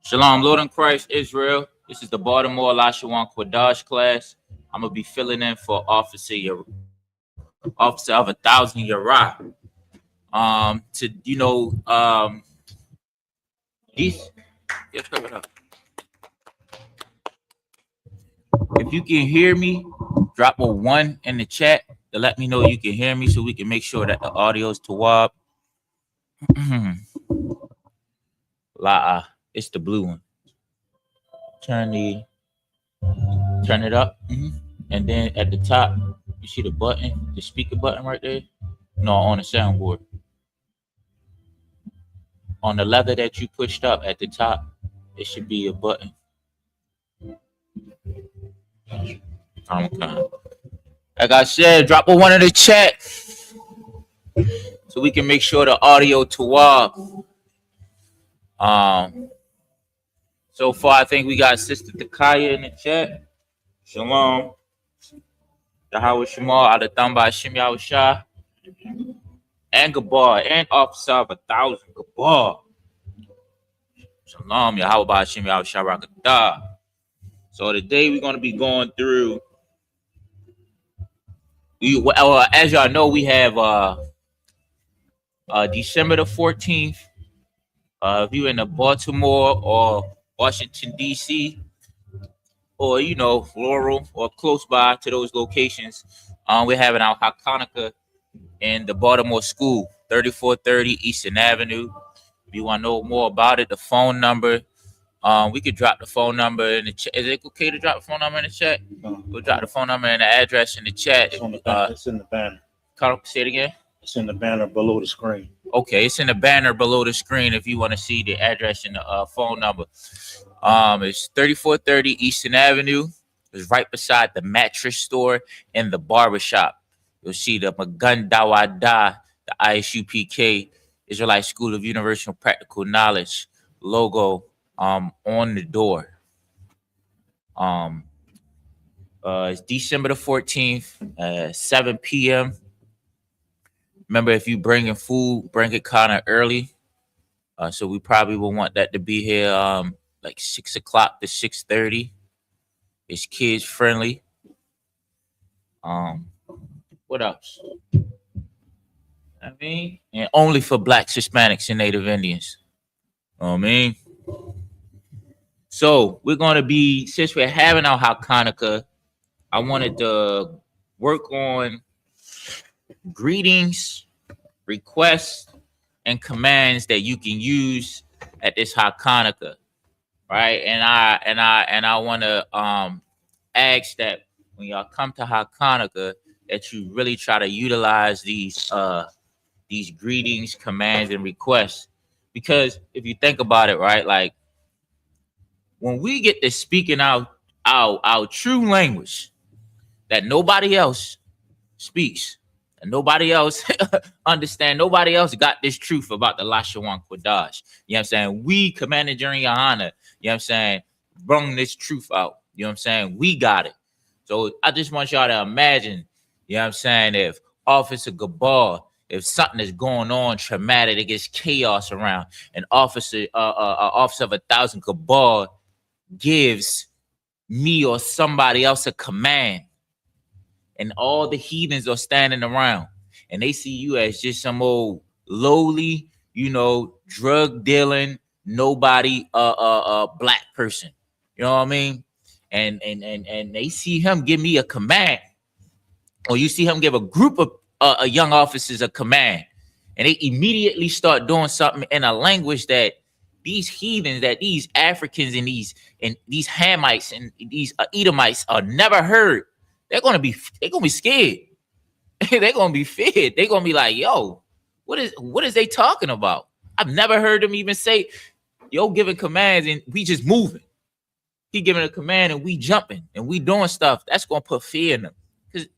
Shalom, Lord in Christ, Israel. This is the Baltimore Hachaanakah Dec class. I'm gonna be filling in for Officer of 1,000 Yara. These. Yes, cover it up. If you can hear me, drop a 1 in the chat to let me know you can hear me, so we can make sure that the audio is tawab. It's the blue one. Turn it up, and then at the top, you see the button, the speaker button right there. No, on the soundboard. On the leather that you pushed up at the top, it should be a button. Like I said, drop a 1 in the chat so we can make sure the audio tawab. So far, I think we got Sister Takaya in the chat. Shalom. Yahweh Shemal, Adatamba Hashem Yahushua, and Gabar, and Officer of 1,000 Gabar. Shalom, Yahweh Hashem Yahushua Rakatah. So today we're going to be going through, as y'all know, we have December the 14th. If you're in the Baltimore or Washington, D.C., or, Laurel or close by to those locations, we're having our Hachaanakah in the Baltimore School, 3430 Eastern Avenue. If you want to know more about it, the phone number, we could drop the phone number in the chat. Is it okay to drop the phone number in the chat? We'll drop the phone number and the address in the chat. It's in the banner. Say it again. It's in the banner below the screen. Okay, it's in the banner below the screen if you want to see the address and the phone number. It's 3430 Eastern Avenue. It's right beside the mattress store and the barbershop. You'll see the Magandawada, the ISUPK, Israelite School of Universal Practical Knowledge logo on the door. It's December the 14th, 7 p.m. Remember, if you bringing food, bring it kind of early. So we probably will want that to be here like 6 o'clock to 6:30. It's kids friendly. What else? And only for Blacks, Hispanics, and Native Indians. So we're gonna be, since we're having our Hachaanakah, I wanted to work on greetings, requests, and commands that you can use at this Hachaanakah, right? And I want to ask that when y'all come to Hachaanakah, that you really try to utilize these greetings, commands, and requests, because if you think about it, right, like when we get to speaking out our true language that nobody else speaks. And nobody else understand. Nobody else got this truth about the Hachaanakah Dec. You know what I'm saying? We, Commander General Yohana, you know what I'm saying, brung this truth out. You know what I'm saying? We got it. So I just want y'all to imagine, you know what I'm saying, if Officer Gabar, if something is going on traumatic, it gets chaos around, and Officer of 1,000 Gabar gives me or somebody else a command, and all the heathens are standing around, and they see you as just some old lowly, drug dealing, nobody, black person. You know what I mean? And they see him give me a command, or you see him give a group of young officers a command, and they immediately start doing something in a language that these heathens, that these Africans and these Hamites and these Edomites are never heard. They're gonna be scared. They're gonna be feared. They're gonna be like, yo, what is they talking about? I've never heard them even say, yo, giving commands and we just moving. He giving a command and we jumping and we doing stuff. That's gonna put fear in them, because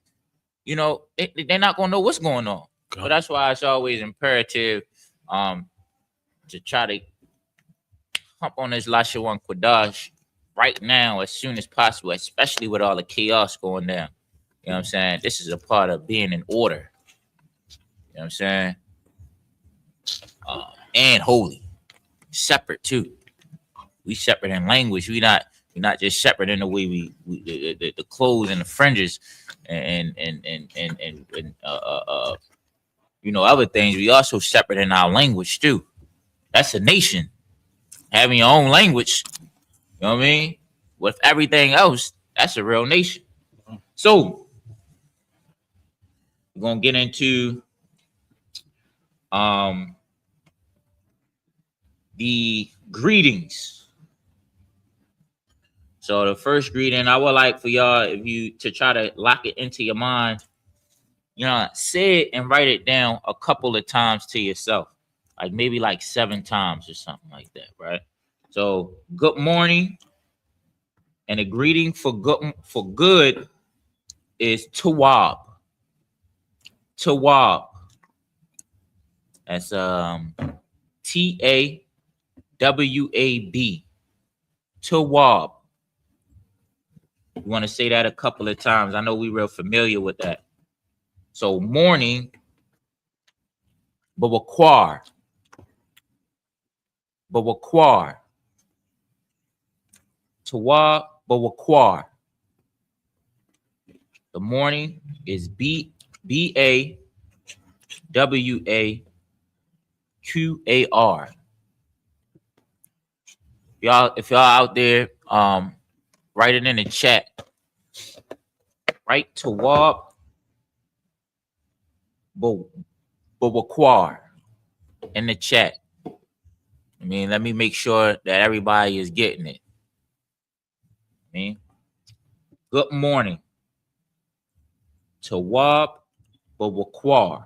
they're not gonna know what's going on. So that's why it's always imperative to try to hump on this Lashawan Quadash right now as soon as possible, especially with all the chaos going down. You know what I'm saying? This is a part of being in order. You know what I'm saying? And holy, separate too. We separate in language. We're not just separate in the way we the clothes and the fringes and other things. We also separate in our language too. That's a nation. Having your own language, you know what I mean? With everything else, that's a real nation. So we're gonna get into the greetings. So the first greeting I would like for y'all, if you to try to lock it into your mind, say it and write it down a couple of times to yourself, like maybe like 7 times or something like that, right? So good morning, and a greeting for good is Tawab. Tawab. That's TAWAB. Tawab. You want to say that a couple of times. I know we're real familiar with that. So morning, Bawakwar. Bawakwar. Tawab, Bawakwar. The morning is BAWAQAR. If y'all out there, write it in the chat. Write Tawab Bawakwar in the chat. I mean, let me make sure that everybody is getting it. I mean, good morning. Tawab Bawakwar.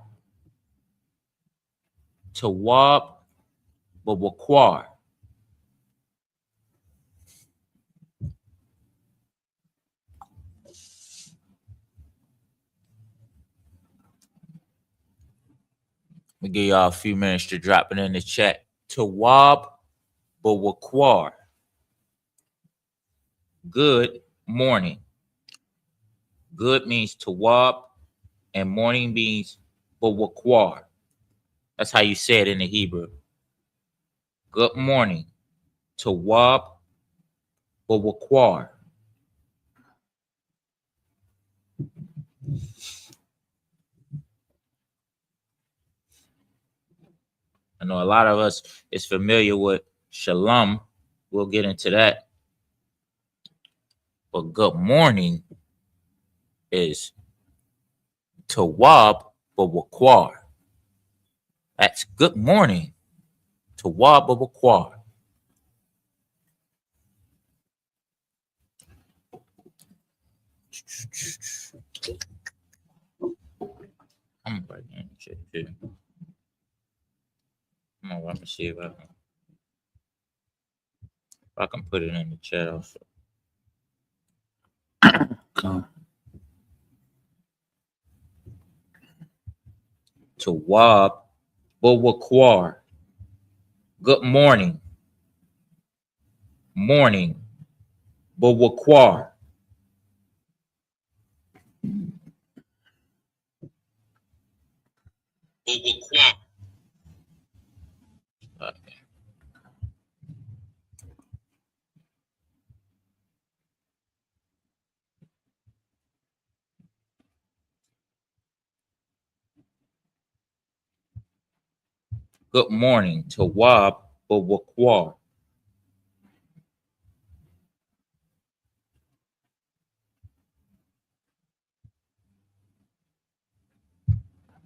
Tawab Bawakwar. Let me give y'all a few minutes to drop it in the chat. Tawab Bawakwar. Good morning. Good means Tawab, and morning means Bawakwar. That's how you say it in the Hebrew. Good morning. Tawab Bawakwar. I know a lot of us is familiar with Shalom. We'll get into that. But good morning is Tawab Bawakwar. That's good morning. Tawab Bawakwar. I'm gonna write in the chat too. Let me see if I can put it in the chat also. Tawab Bawakwar. Good morning. Morning. Bawakwar. Bawakwar. Okay. Good morning. Tawab Bawakwar.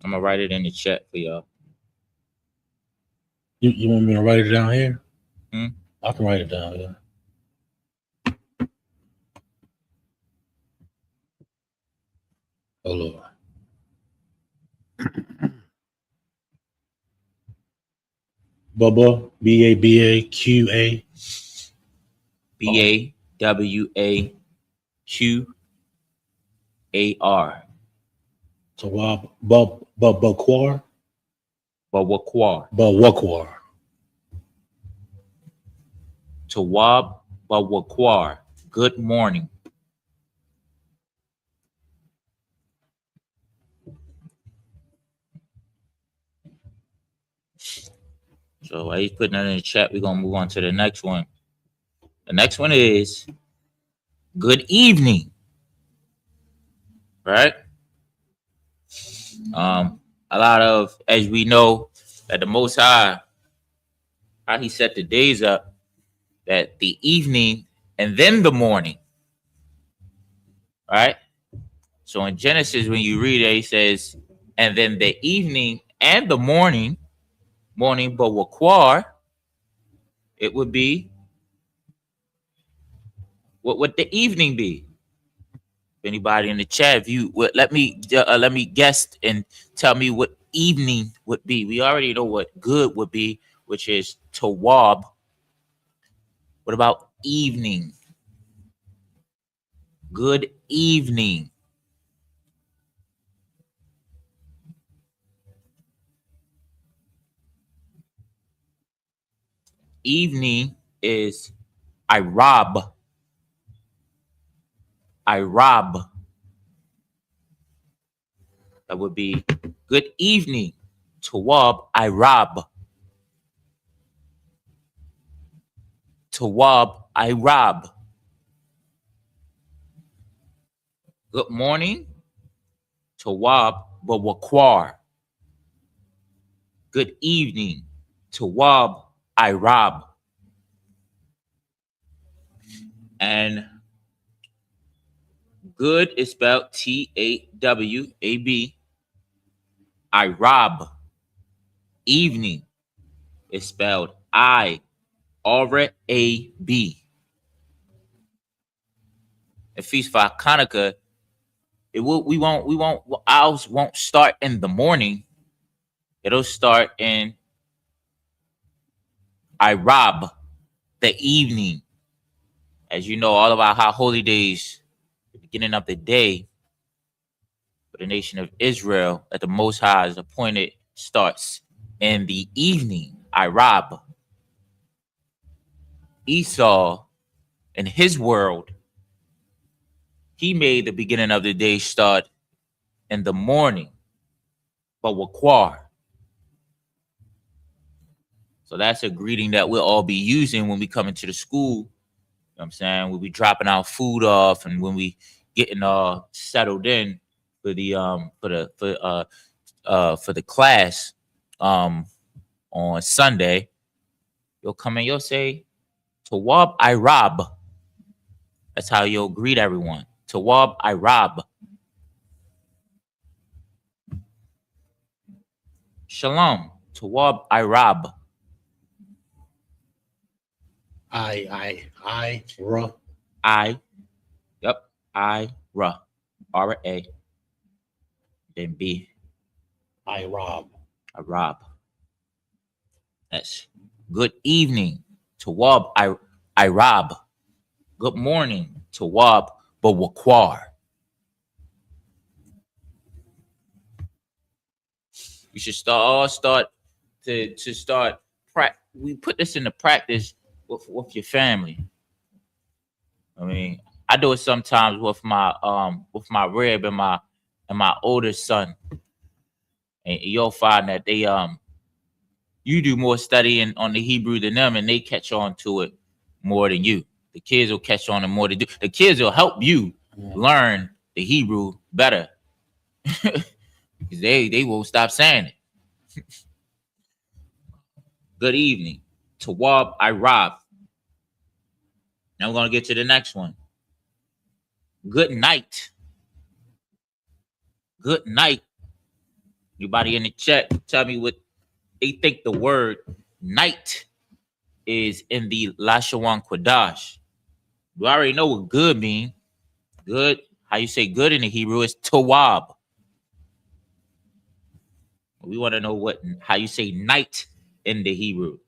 I'm gonna write it in the chat for y'all. You want me to write it down here? I can write it down, yeah. Oh, Lord. Bubba, BABAQA. BAWAQAR. Tawab Bawakwar. Bawakwar. Bawakwar. Tawab Bawakwar. Good morning. So while he's putting that in the chat, we're gonna move on to the next one. The next one is good evening. Right? A lot of, as we know, that the Most High, how he set the days up, that the evening and then the morning. Right? So in Genesis, when you read it, he says, and then the evening and the morning Bawakwar, it would be, what would the evening be? Anybody in the chat, if you would let me guess and tell me what evening would be. We already know what good would be, which is Tawab. What about evening? Good evening. Evening is I rob. That would be good evening. Tawab, I rob. Tawab, I rob. Good morning. Tawab Bawakwar. Good evening. Tawab, I rob. And good is spelled Tawab. I rob. Evening is spelled Irab. The feast for Hachaanakah, ours won't start in the morning. It'll start in Irab, the evening. As you know, all of our high holy days, the beginning of the day for the nation of Israel that the Most High is appointed, starts in the evening. Irab. Esau, in his world, he made the beginning of the day start in the morning. Bawakwar. So that's a greeting that we'll all be using when we come into the school. You know what I'm saying? We'll be dropping our food off, and when we getting settled in for the class on Sunday, you'll come in, you'll say, Tawab Irab. That's how you'll greet everyone. Tawab Irab. Shalom. Tawab Irab. Ra. Ra. R-A. Then B. Rob. Irab. That's good evening. Tawab Irab. Good morning. Tawab Bawakwar. You should start we put this into practice with your family. I mean, I do it sometimes with my rib and my oldest son. And you'll find that they you do more studying on the Hebrew than them, and they catch on to it more than you. The kids will catch on and more than you. The kids will help you learn the Hebrew better. Because they won't stop saying it. Good evening. Tawab Irab. Now we're gonna get to the next one. Good night. Good night. Anybody in the chat, tell me what they think the word night is in the Lashawan Quadash. We already know what good means. Good, how you say good in the Hebrew is Tawab. We want to know how you say night in the Hebrew.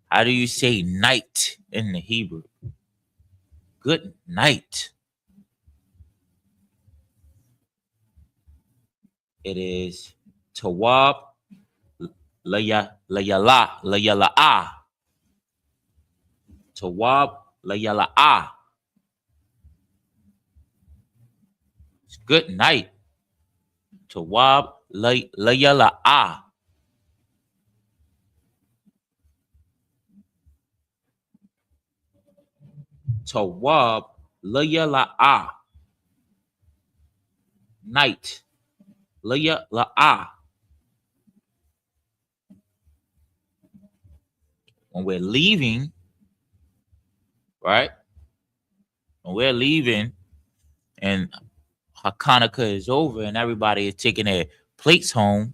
How do you say night in the Hebrew? Good night. It is Tawab Layala. Tawab Layala. It's good night. Tawab Layala. Tawab Layala. Night. Layala. When we're leaving, right? When we're leaving and Hachaanakah is over and everybody is taking their plates home,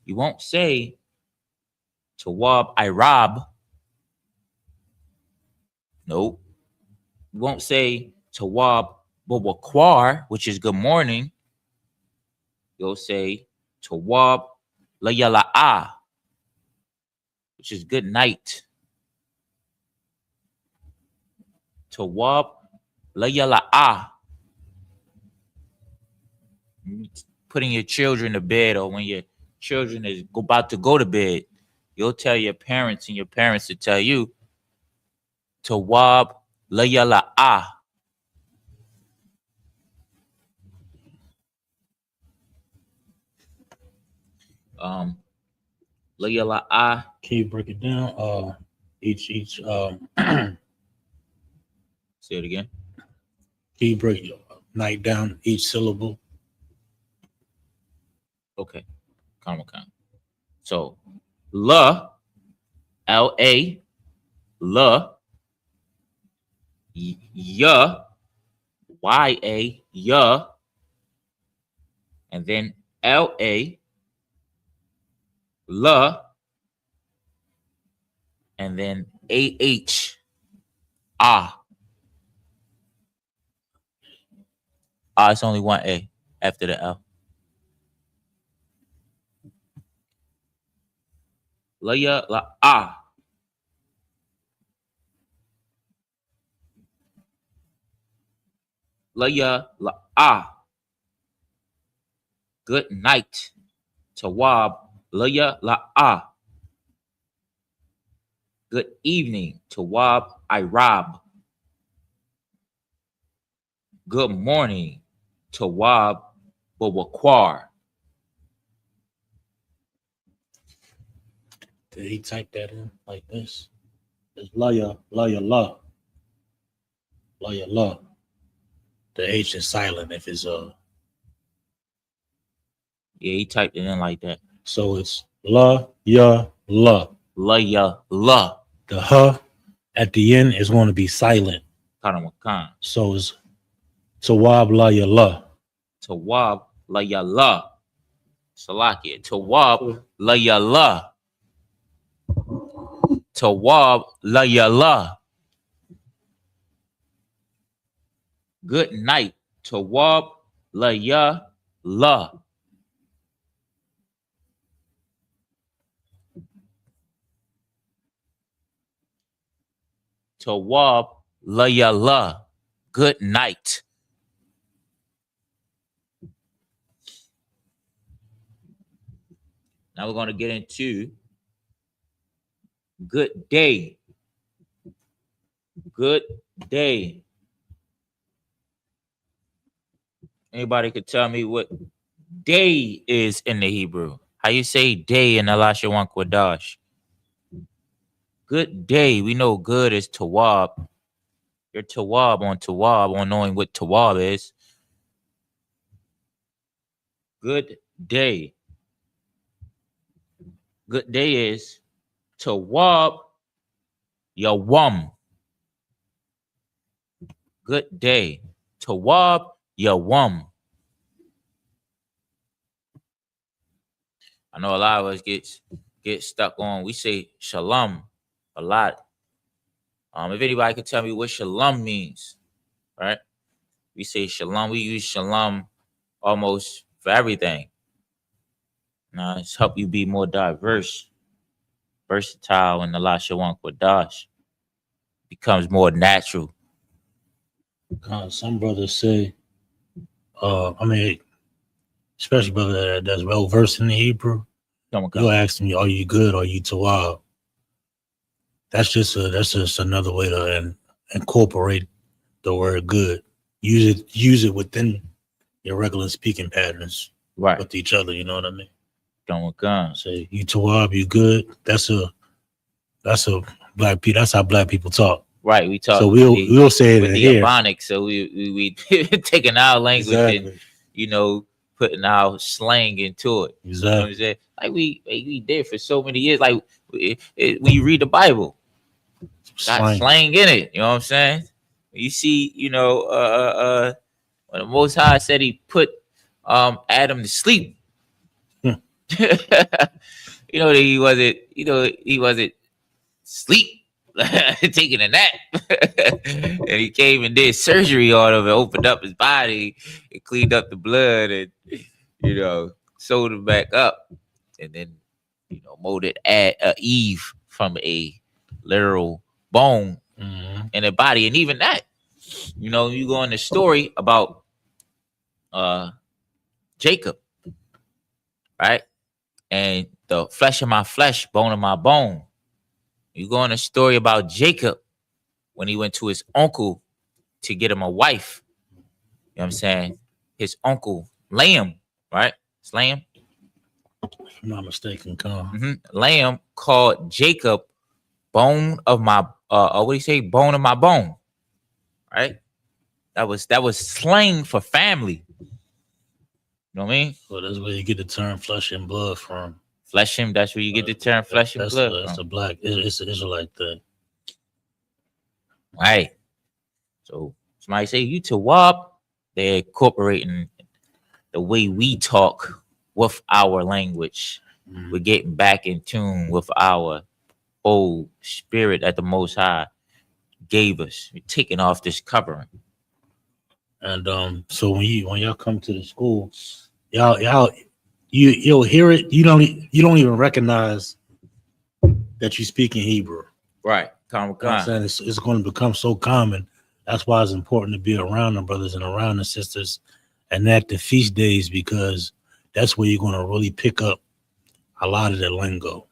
you won't say Tawab Irab. Nope. You won't say Tawab Bobakwar, which is good morning. You'll say Tawab Layala'a, which is good night. Tawab Layala'a. Putting your children to bed, or when your children is about to go to bed, you'll tell your parents, and your parents will tell you Tawab Layala'a. Layala'a. Can you break it down? Each Say it again. Can you break your night down each syllable? Okay. Come. So La, L-A, La, Ya, Y-A, Ya, and then L-A, La, and then A-H, Ah. Ah, it's only one A after the L. La, La, Ah. La, La, Ah. Good night. Tawab, La, La, Ah. Good evening. Tawab, Irab. Good morning. Tawab, Bobakwar. Did he type that in like this? It's la. La. The H is silent if it's Yeah, he typed it in like that. So it's la. La. The H at the end is going to be silent. Hachaanakah. So it's Tawab la. Tawab La. Salakia. Tawab La. Tawab La. Good night. Tawab La. Tawab La. Good night. Now we're going to get into good day. Good day. Anybody could tell me what day is in the Hebrew? How you say day in Hachaanakah Dec? Good day. We know good is Tawab. You're Tawab on knowing what Tawab is. Good day. Good day is Tawab Yawam. Good day. Tawab Yawam. I know a lot of us get stuck on, we say shalom a lot. If anybody could tell me what shalom means, right? We say shalom. We use shalom almost for everything. Now, it's help you be more versatile in the Hachaanakah Dec. Becomes more natural. Some brothers say, especially brother that's well versed in the Hebrew, you'll ask me, "Are you good? Are you tawab?" That's just another way to incorporate the word good. Use it within your regular speaking patterns, right, with each other. You know what I mean? Come. Say you tawab, you good. That's a black people. That's how black people talk. Right, we talk. So we'll say it with in the here. Ebonics. So we taking our language Exactly. and putting our slang into it. Exactly. You know what I'm saying? Like we did for so many years. Like when you read the Bible, got slang in it. You know what I'm saying? You see, when the Most High said He put Adam to sleep. He wasn't sleep. Taking a nap. And he came and did surgery on him and opened up his body and cleaned up the blood and sewed him back up, and then molded Eve from a literal bone in a body. And even that, you go in the story about Jacob, right? And the flesh of my flesh, bone of my bone. You go in a story about Jacob when he went to his uncle to get him a wife. You know what I'm saying? His uncle, Lamb, right? It's Lamb. If I'm not mistaken, Lamb called Jacob bone of my what do you say? Bone of my bone. Right? That was slang for family. You know what I mean? Well, that's where you get the term flesh and blood from. Flesh him, that's where you get the term flesh and blood. That's a black, it's an Israelite thing. Right. So somebody say you tawab, they're incorporating the way we talk with our language. We're getting back in tune with our old spirit that the Most High gave us. We're taking off this covering. And so when y'all come to the school, you'll hear it. You don't even recognize that you speak in Hebrew. Right. I'm saying it's going to become so common. That's why it's important to be around the brothers and around the sisters and at the feast days, because that's where you're going to really pick up a lot of the lingo.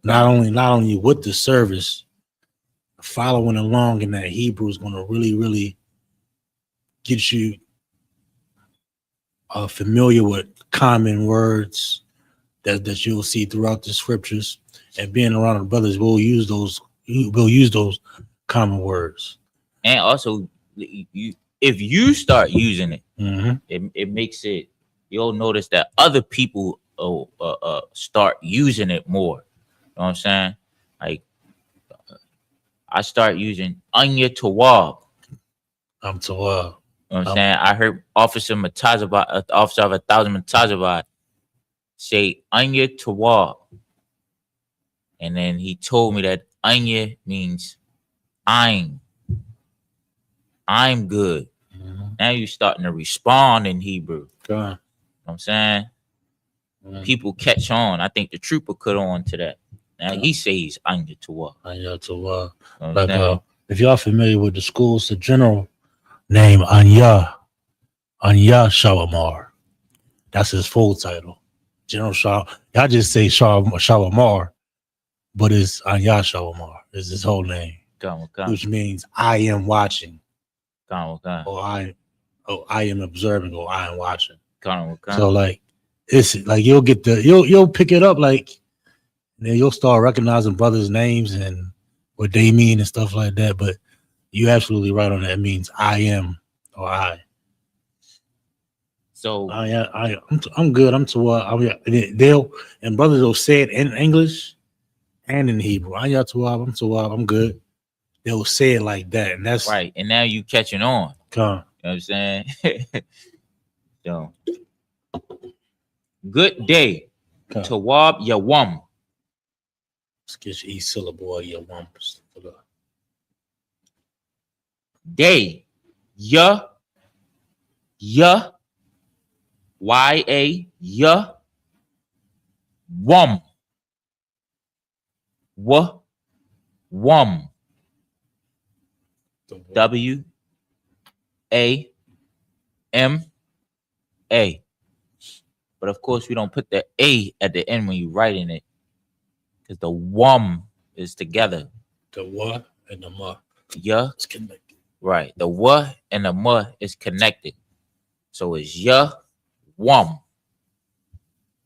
Not only with the service, following along in that Hebrew is going to really, really get you familiar with common words that you'll see throughout the scriptures, and being around the brothers will use those common words. And also, if you start using it, it makes it. You'll notice that other people start using it more. You know what I'm saying? Like I start using Anya Tawab. I'm Tawab. You know what I'm saying? I heard Officer of 1,000 Mutazabad say Anya Tawab. And then he told me that Anya means I'm good. Now you're starting to respond in Hebrew. You know what I'm saying? People catch on. I think the trooper cut on to that. Now he says Anya Tawab. Anya Tawab. Like if y'all familiar with the schools, the general name Anya Shawamar. That's his full title. General Shaw. Y'all just say Shawamar, but it's Anya Shawamar is his whole name. Which means I am watching. Or I am observing, or I am watching. So like it's like you'll pick it up, like, and then you'll start recognizing brothers' names and what they mean and stuff like that. But you're absolutely right on that. It means I am, or I. So I'm good. I'm Tawab. And brothers will say it in English and in Hebrew. I'm Tawab. I'm good. They'll say it like that, and that's right. And now you catching on. Come. You know what I'm saying? So, good day. Tawab Yawam. Let's get you each syllable of Yawam. Day. Ya. Y-A. Ya. Wum. Wum. W-A-M-A. But of course, we don't put the A at the end when you're writing it, because the wum is together. The what and the ma. Yeah. It's connected. Right. The what and the ma is connected. So it's ya wum.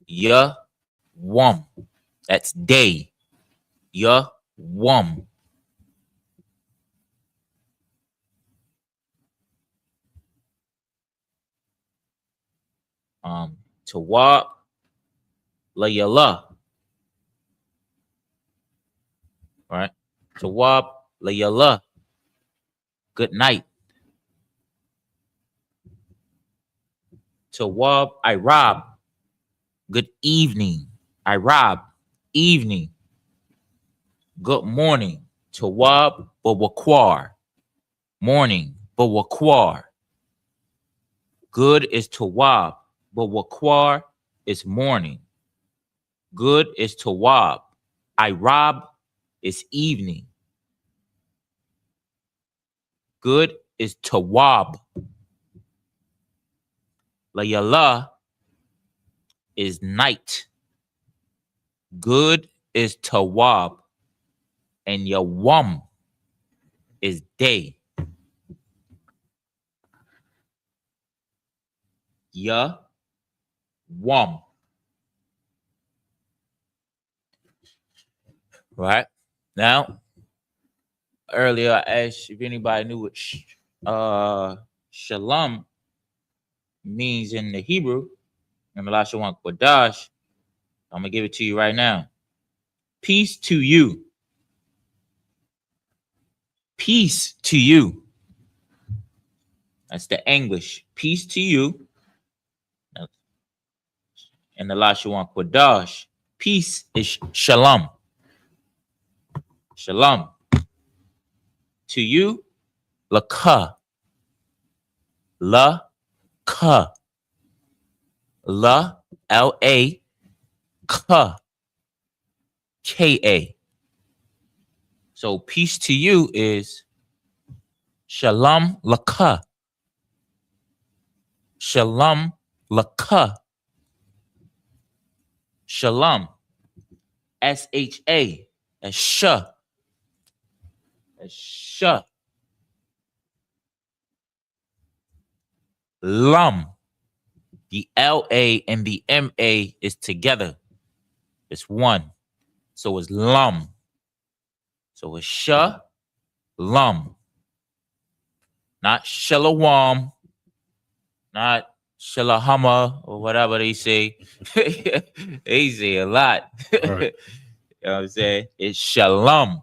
Ya wum. That's day. Ya wum. Tawab layala. Right? Tawab layala. Good night. Tawab irab. Good evening. Irab. Evening. Good morning. Tawab bawakwar. Morning. Bawakwar. Good is tawab. Bawakwar is morning. Good is tawab. Irab is evening. Good is tawab. Layala is night. Good is tawab. And yawam is day. Ya wam. Right? Now, earlier I asked if anybody knew what shalom means in the Hebrew. And Hachaanakah Dec, I'm gonna give it to you right now. Peace to you. Peace to you. That's the English. Peace to you. And the Hachaanakah Dec, peace is shalom. Shalom. To you, laka. La-ka. La, L-A, ka. K-A. So peace to you is shalom laka. Shalom laka. Shalom. S-H-A. That's sha. That's sha. Lam. The L-A and the M-A is together. It's one. So it's lam. So it's sha, lam. Not shalawam. Not shalahama or whatever they say. They say a lot. Right. You know what I'm saying? It's shalom.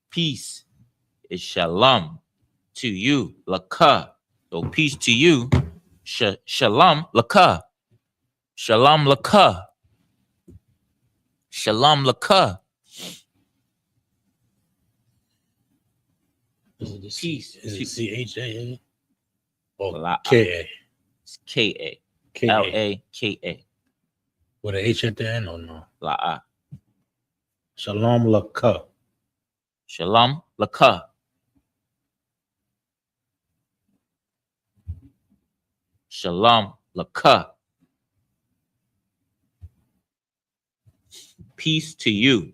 Peace is shalom to you, laka. So peace to you, shalom laka. Shalom laka. Shalom laka. Peace. Is it C-H-A-A? Or K-A? It's K-A. L-A-K-A. With an H at the end or no? La'a. Shalom laka. Shalom laka. Shalom laka. Peace to you.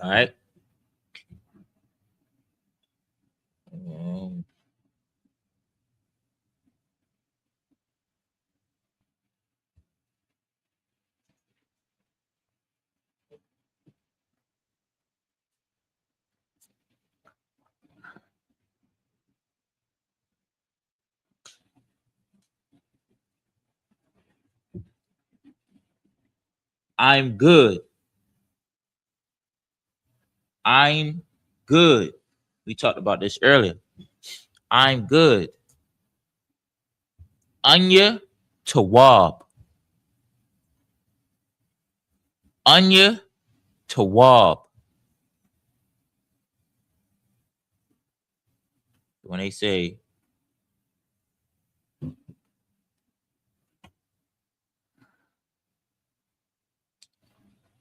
All right. I'm good. I'm good. We talked about this earlier. I'm good. Anya tawab. Anya tawab. When they say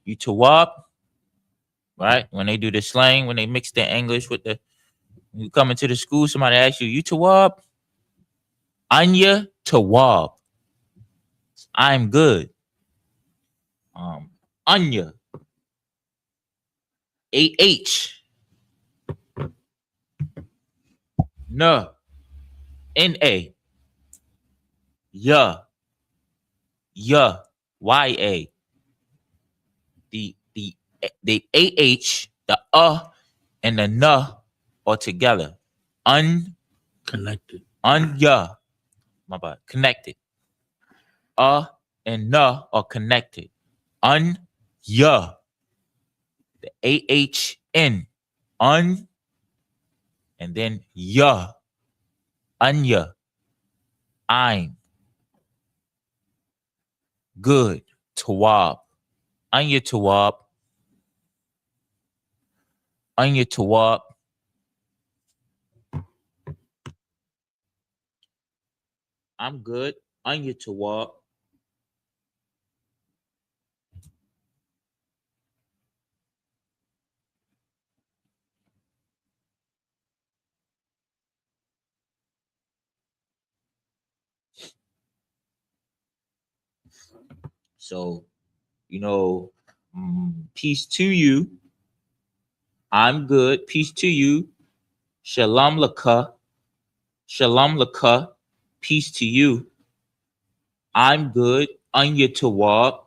you tawab, right? When they do the slang, when they mix the English with the, you come into the school, somebody asks you, you tawab? Anya Tawab. I'm good. Anya. AH. Na. NA. Ya. Ya. YA. The AH, the and the na are together. Connected. Anya. My bad. Connected. And na are connected. Ya. The AHN. And then ya. Anya. I'm good. Tawab. Anya Tawab. Anya Tawab. I'm good. Anya Tawab. So, peace to you. I'm good. Peace to you. Shalom laka. Shalom laka. Peace to you. I'm good. Anya Tawab.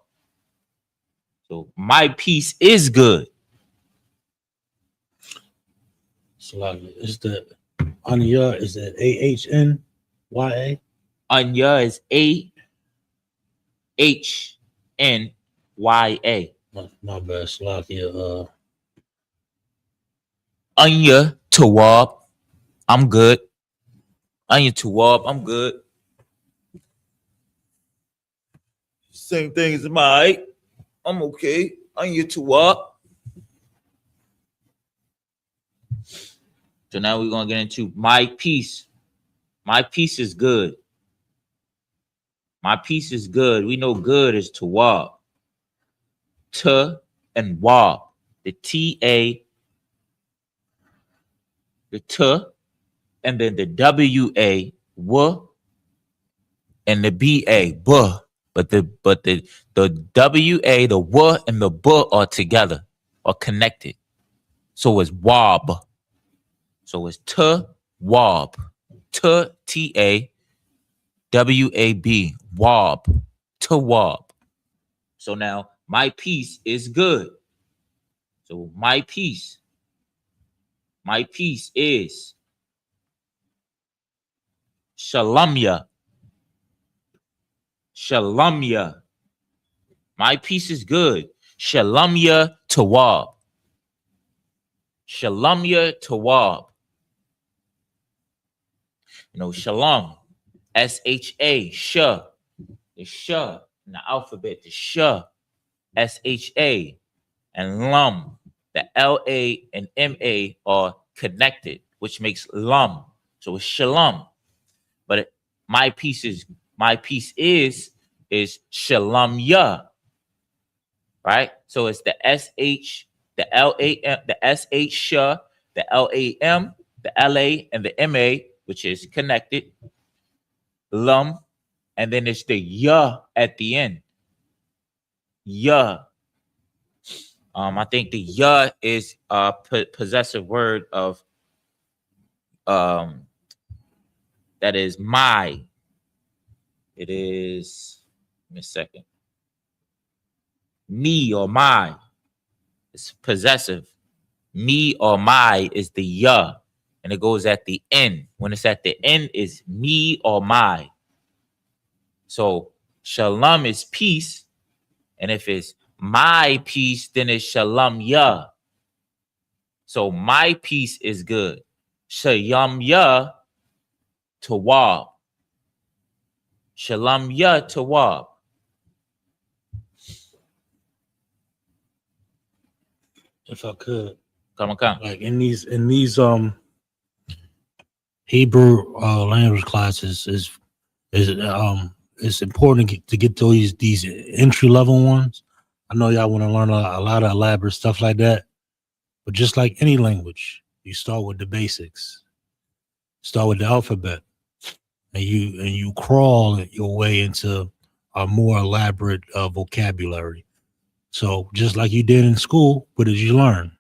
So my peace is good. So like, is the Anya, is it AHNYA? Anya is AHNYA. My bad, Slakia. Anya Tawab. I'm good. Anya Tawab. I'm good. Same thing as my. I'm okay. Anya Tawab. So now we're gonna get into my peace. My peace is good. My peace is good. We know good is Tawab. T and Wab. The TA, the T, and then the WA, W, and the BA, B. But the WA, the W, and the B are together, are connected. So it's Wab. So it's T, Wab. T, T-A, W-A-B, Wab. Tawab. So now my peace is good. So my peace is Shalamya. Shalamya. My peace is good. Shalamya Tawab. Shalamya Tawab. Shalom. S-H-A. Shah. The Shah in the alphabet. The Shah. S-H-A. And Lam. The L-A and M-A are connected, which makes Lam. So it's Shalom. But my peace is Shalamya. Right? So it's the S-H, the L-A-M, the S-H Shah, the L-A-M, the L-A, and the M-A, which is connected. Lam. And then it's the Ya at the end. Ya. I think the Ya is a possessive word of that is my. It is, give me a second. Me or my. It's possessive. Me or my is the Ya. And it goes at the end. When it's at the end, is me or my. So Shalom is peace. And if it's my peace, then it's Shalom Ya. So my peace is good. Shalom Ya Tawab. Shalom Ya Tawab. If I could. Come. Like in these Hebrew language classes it's important to get these entry level ones. I know y'all want to learn a lot of elaborate stuff like that, but just like any language, you start with the basics. Start with the alphabet. and you crawl your way into a more elaborate vocabulary. So just like you did in school, what did you learn?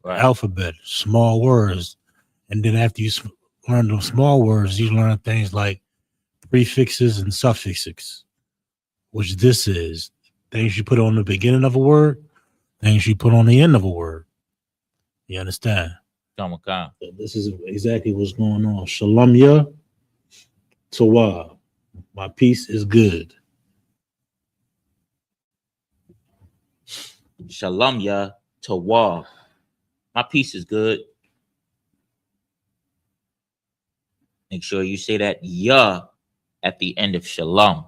Right. Alphabet, small words, and then after you learn those small words, you learn things like prefixes and suffixes, which this is things you put on the beginning of a word, things you put on the end of a word. You understand? So this is exactly what's going on. Shalom ya, Tawah. My peace is good. Shalom ya, Tawah. My peace is good. Make sure you say that ya at the end of shalom,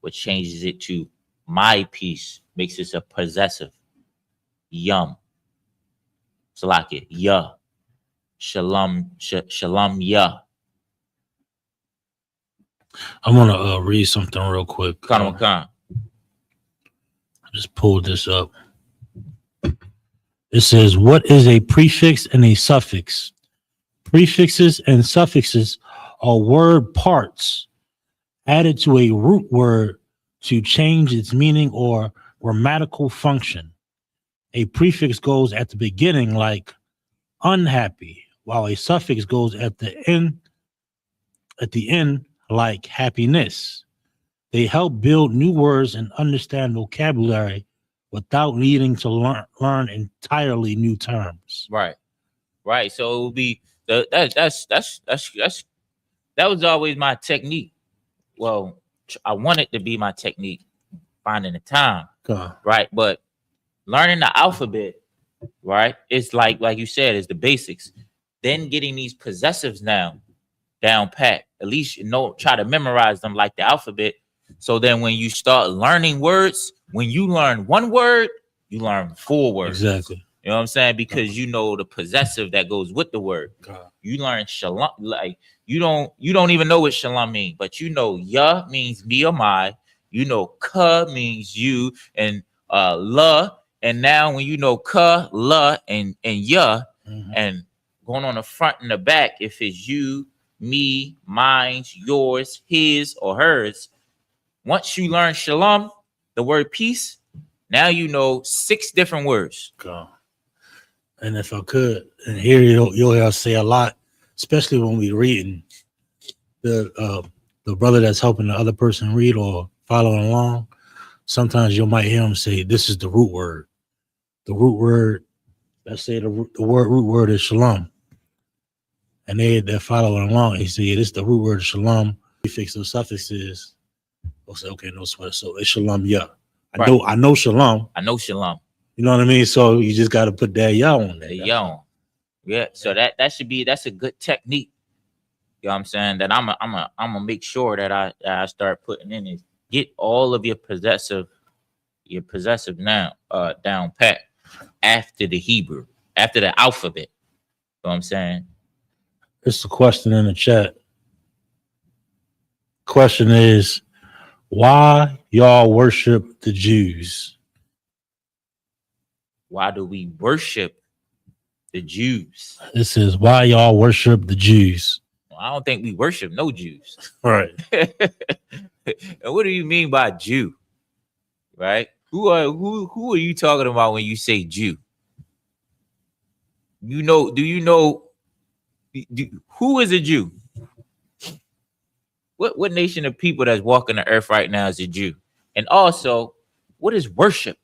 which changes it to my peace, makes it a possessive. Yum. So like it, ya. Shalom, shalom ya. I'm gonna read something real quick. I just pulled this up. It says, what is a prefix and a suffix? Prefixes and suffixes are word parts added to a root word to change its meaning or grammatical function. A prefix goes at the beginning like unhappy, while a suffix goes at the end like happiness. They help build new words and understand vocabulary without needing to learn entirely new terms. Right. So it will be that was always my technique. Well, I want it to be my technique, finding the time. Right. But learning the alphabet, right? It's like you said, it's the basics. Then getting these possessives now down pat. At least try to memorize them like the alphabet. So then when you start learning words, when you learn one word, you learn 4 words. Exactly. You know what I'm saying? Because you know the possessive that goes with the word. You learn shalom, like you don't even know what shalom means, but you know ya means me or my. You know ka means you, and la. And now when you know ka, la, and ya, and going on the front and the back, if it's you, me, mine, yours, his, or hers. Once you learn shalom, the word peace, now you know 6 different words. And if I could, and here you'll hear us say a lot, especially when we reading, the brother that's helping the other person read or following along, sometimes you might hear him say, this is the root word. The root word, let's say the root word is shalom. And they're following along. He said, yeah, this is the root word of shalom. Prefix or suffixes. We'll say, okay, no sweat. So it's shalom ya. I know shalom. You know what I mean? So you just got to put that ya on there. Ya on. Yeah. So that's a good technique. You know what I'm saying? That I'm gonna make sure that I start putting in is get all of your possessive now down pat after the Hebrew, after the alphabet. You know what I'm saying? It's a question in the chat. Question is, why y'all worship the Jews? Why do we worship the Jews? It says, why y'all worship the Jews? Well, I don't think we worship no Jews. Right. And what do you mean by Jew? Right? Who are you talking about when you say Jew? Do you know who is a Jew? What nation of people that's walking the earth right now is a Jew? And also, what is worship?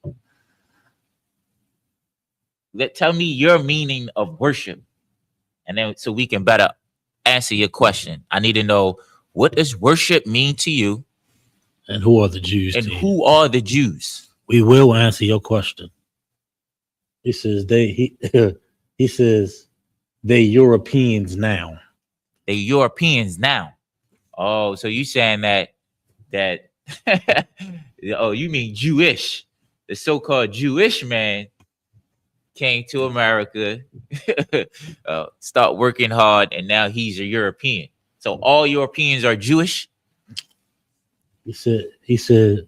Tell me your meaning of worship, and then so we can better answer your question. I need to know, what does worship mean to you? And who are the Jews? And who are the Jews? We will answer your question. He says he says they Europeans now. They Europeans now. Oh, so you saying that oh, you mean Jewish? The so-called Jewish man came to America, start working hard, and now he's a European. So all Europeans are Jewish? He said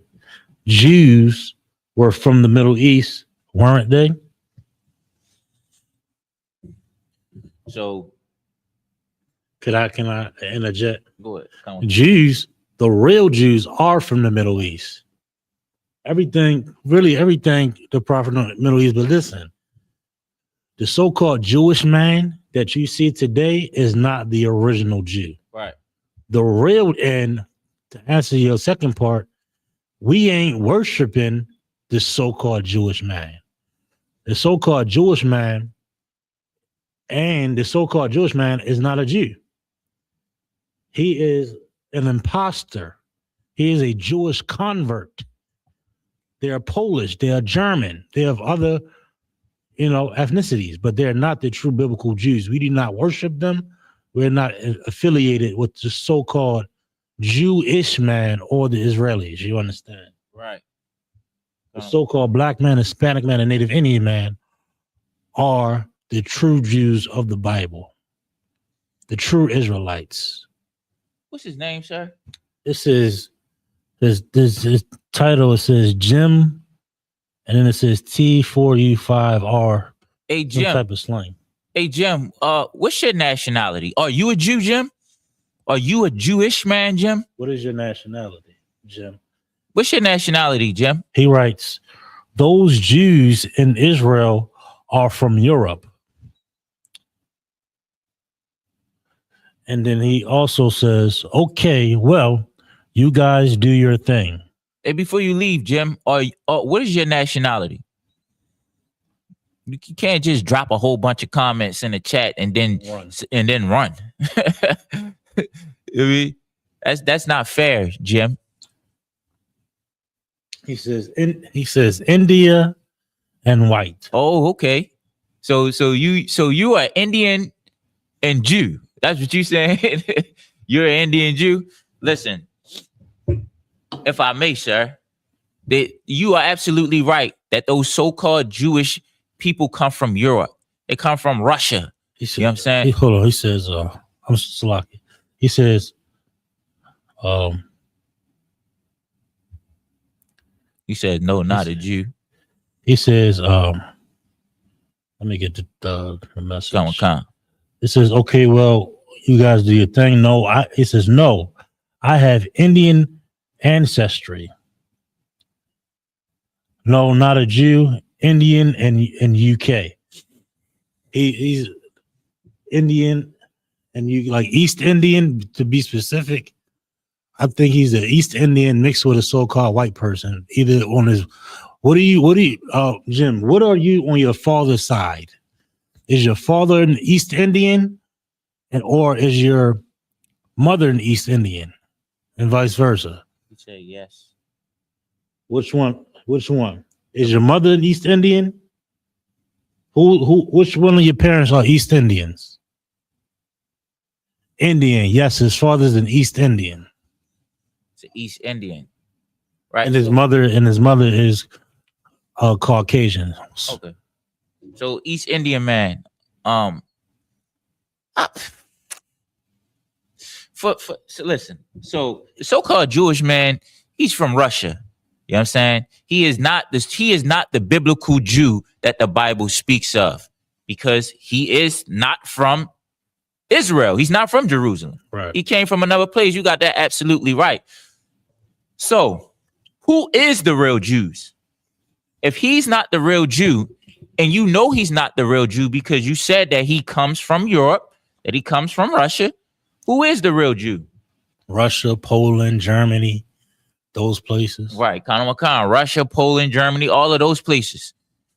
Jews were from the Middle East, weren't they? So Can I interject? Go ahead. Jews, the real Jews, are from the Middle East. Everything the prophet of the Middle East. But listen, the so-called Jewish man that you see today is not the original Jew. Right. The real, and to answer your second part, we ain't worshiping the so-called Jewish man. The so-called Jewish man is not a Jew. He is an imposter. He is a Jewish convert. They are Polish, they are German, they have other, ethnicities, but they're not the true biblical Jews. We do not worship them. We're not affiliated with the so-called Jewish man or the Israelis. You understand? Right. The so-called black man, Hispanic man, and Native Indian man are the true Jews of the Bible, the true Israelites. What's his name, sir? This title, it says Jim, and then it says T4U5R. Hey, Jim. Some type of slang. Hey, Jim, what's your nationality? Are you a Jew, Jim? Are you a Jewish man, Jim? What is your nationality, Jim? What's your nationality, Jim? He writes, those Jews in Israel are from Europe. And then he also says, okay, well, you guys do your thing. Hey, before you leave, Jim, what is your nationality? You can't just drop a whole bunch of comments in the chat and then run. I mean, that's not fair, Jim. He says India and white. Oh, okay. So you are Indian and Jew. That's what you saying? You're an Indian Jew. Listen, if I may, sir, you are absolutely right that those so-called Jewish people come from Europe. They come from Russia. You know what I'm saying? Hold on. He says, I'm Slaki. He says, he said, no, not a Jew. He says, let me get the message. Come on. It says, okay, well, you guys do your thing. He says, no, I have Indian ancestry. No, not a Jew, Indian and UK. He's Indian and you like East Indian to be specific. I think he's an East Indian mixed with a so-called white person. Either on his, Jim, what are you on your father's side? Is your father an East Indian or is your mother an East Indian and vice versa? You say yes. Which one? Is your mother an East Indian? Which one of your parents are East Indians? Indian, yes, his father's an East Indian. It's an East Indian. Right. And his mother is Caucasian. Okay. So East Indian man. So listen. So the so-called Jewish man, he's from Russia. You know what I'm saying? He is not the biblical Jew that the Bible speaks of, because he is not from Israel. He's not from Jerusalem. Right. He came from another place. You got that absolutely right. So who is the real Jews? If he's not the real Jew, and you know he's not the real Jew because you said that he comes from Europe, that he comes from Russia, who is the real Jew? Russia, Poland, Germany, those places. Right. Russia, Poland, Germany, all of those places.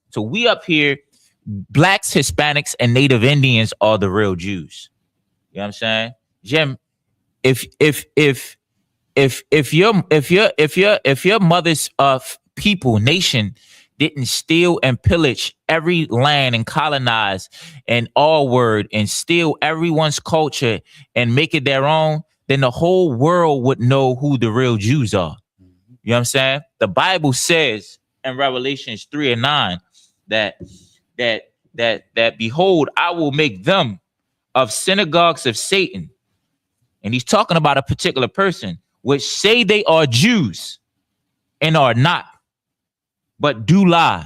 So we up here, blacks, Hispanics, and Native Indians are the real Jews. You know what I'm saying? Jim, if your mother's people, nation, didn't steal and pillage every land and colonize and all word and steal everyone's culture and make it their own, then the whole world would know who the real Jews are. You know what I'm saying? The Bible says in Revelations 3:9 that behold, I will make them of synagogues of Satan. And he's talking about a particular person which say they are Jews and are not, but do lie.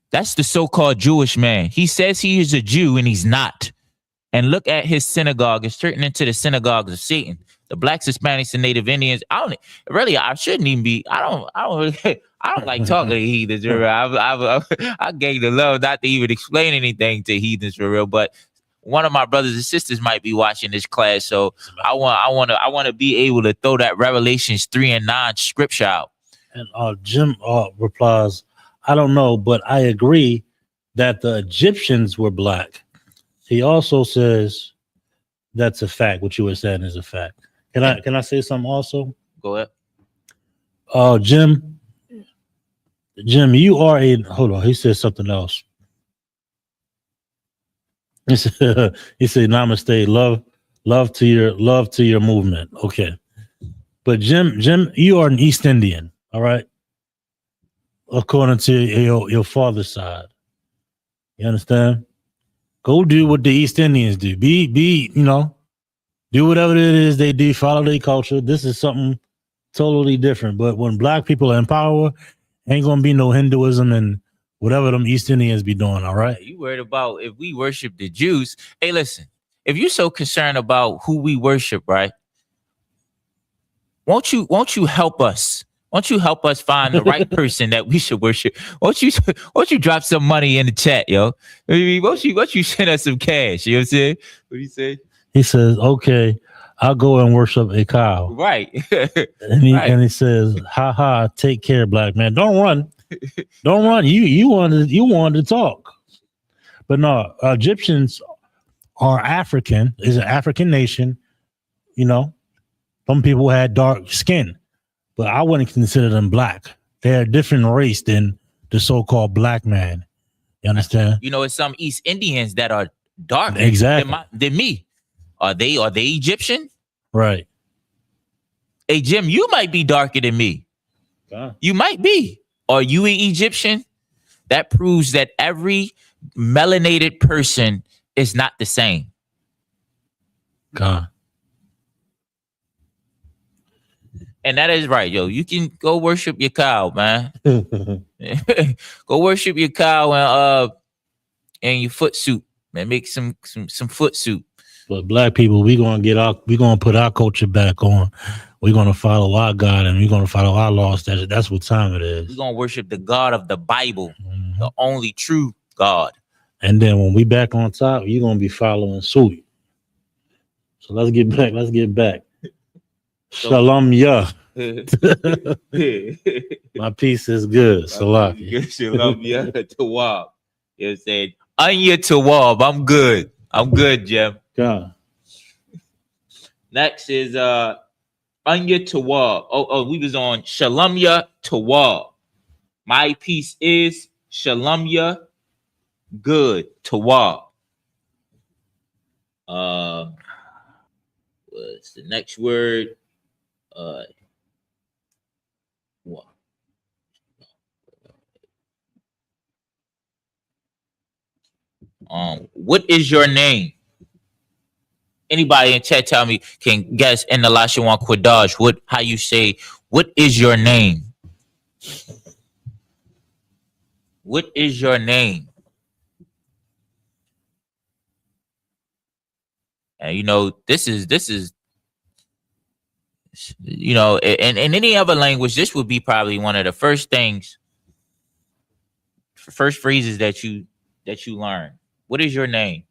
That's the so-called Jewish man. He says he is a Jew and he's not. and look at his synagogue is turning into the synagogues of Satan. The blacks, Hispanics, and Native Indians. I shouldn't even be. I don't like talking to heathens for real. I gained the love not to even explain anything to heathens for real. But one of my brothers and sisters might be watching this class, so I want to be able to throw that Revelations 3:9 scripture out. And Jim replies, I don't know, but I agree that the Egyptians were black. He also says that's a fact. What you were saying is a fact. Can I say something also? Go ahead. Jim, you are hold on. He said something else. He said namaste, love to your movement. Okay. But Jim, you are an East Indian, all right? According to your father's side. You understand? Go do what the East Indians do. Be, do whatever it is they do, follow their culture. This is something totally different. But when black people are in power, ain't gonna be no Hinduism and whatever them East Indians be doing, all right? You worried about if we worship the Jews. Hey, listen, if you're so concerned about who we worship, right? Won't you help us? Won't you help us find the right person that we should worship? Won't you drop some money in the chat, yo? I mean, won't you send us some cash? You know what I'm saying? What do you say? He says, okay, I'll go and worship a cow. Right. And he says, ha, take care, black man. Don't run. Don't run. You wanted to talk. But no, Egyptians are African. Is an African nation. Some people had dark skin, but I wouldn't consider them black. They're a different race than the so-called black man. You understand? It's some East Indians that are darker than me. Are they Egyptian? Right. Hey, Jim, you might be darker than me. You might be. Are you an Egyptian? That proves that every melanated person is not the same. God. And that is right, yo. You can go worship your cow, man. Go worship your cow and your foot soup, man. Make some foot soup. But black people, we're gonna put our culture back on. We're gonna follow our God and we're gonna follow our laws. That's what time it is. We're gonna worship the God of the Bible, the only true God. And then when we back on top, you're gonna be following suit. So let's get back. Shalom Yah. My peace is good. Salah. Shalom Yah Tawab. You said Anya Tawab. I'm good, Jim. God. Next is Anya Tawab. Oh, we was on Shalom Yah Tawab. My peace is Shalom Yah good Tawab. What's the next word? What is your name? Anybody in chat tell me can guess in the Lashawan Quadash how you say what is your name? What is your name? And this is in any other language, this would be probably one of the first phrases that you learn. What is your name?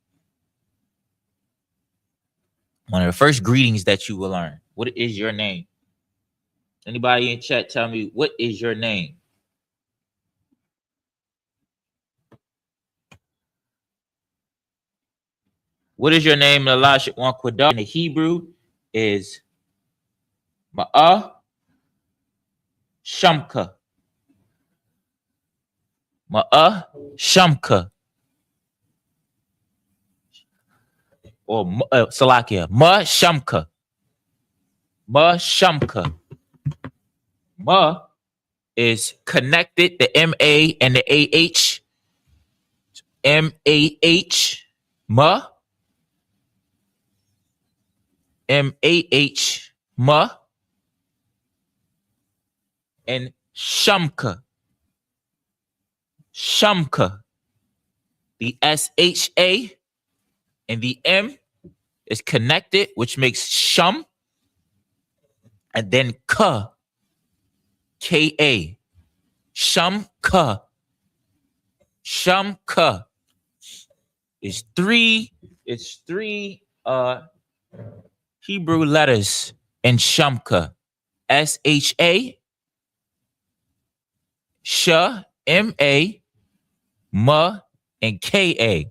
One of the first greetings that you will learn. What is your name? Anybody in chat tell me what is your name? What is your name? In the Hebrew is Ma'ah Shamka. Ma'ah Shamka. Or Salakia. Ma Shamka. Ma Shamka. Ma is connected, the M-A and the A-H. M-A-H. Ma. M-A-H. Ma. And Shamka. Shamka. The S-H-A and the M is connected, which makes shum, and then ka, K-A, shum ka. Shum ka is three Hebrew letters in Shamka. S-H-A, Sha, M-A, Ma, and K-A.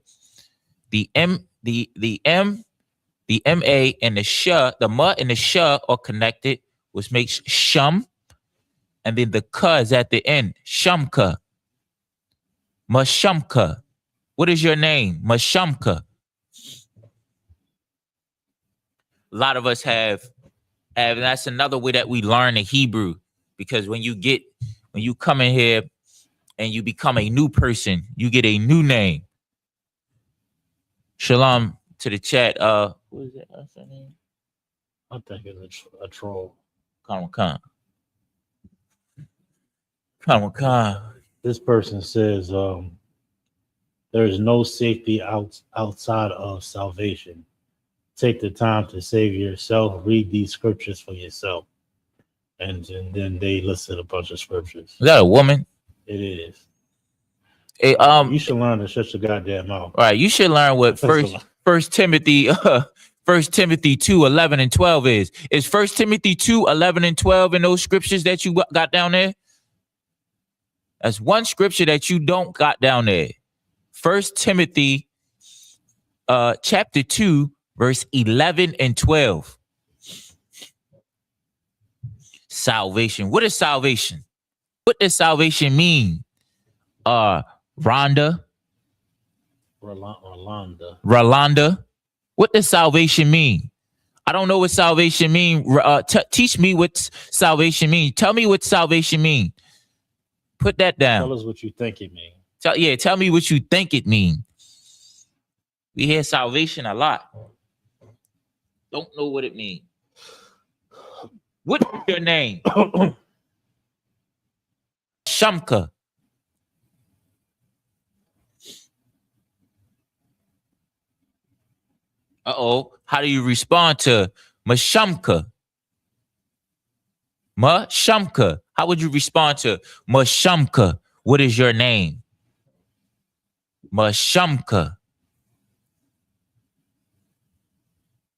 The M, the M-A and the Sha, the Ma and the Sha are connected, which makes Shum. And then the Ka is at the end. Shamka. Mashamka. What is your name? Mashamka. A lot of us have, and that's another way that we learn the Hebrew, because when you come in here and you become a new person, you get a new name. Shalom to the chat. What is it? What's her name? I think it's a troll. Come. This person says, there is no safety outside of salvation. Take the time to save yourself. Read these scriptures for yourself. And then they listed a bunch of scriptures. Is that a woman? It is. Hey, you should learn to shut your goddamn mouth. All right, you should learn what First Timothy 2:11 and 12 is. Is 1 Timothy 2:11 and 12 in those scriptures that you got down there? That's one scripture that you don't got down there. 1 Timothy chapter 2, verse 11 and 12. Salvation. What is salvation? What does salvation mean? Rolanda. What does salvation mean? I don't know what salvation mean. Teach me what salvation means. Tell me what salvation mean. Put that down. Tell us what you think it means. Tell me what you think it means. We hear salvation a lot. Don't know what it means. What's your name? Shamka. How do you respond to Mashamka? Mashamka. How would you respond to Mashamka? What is your name? Mashamka.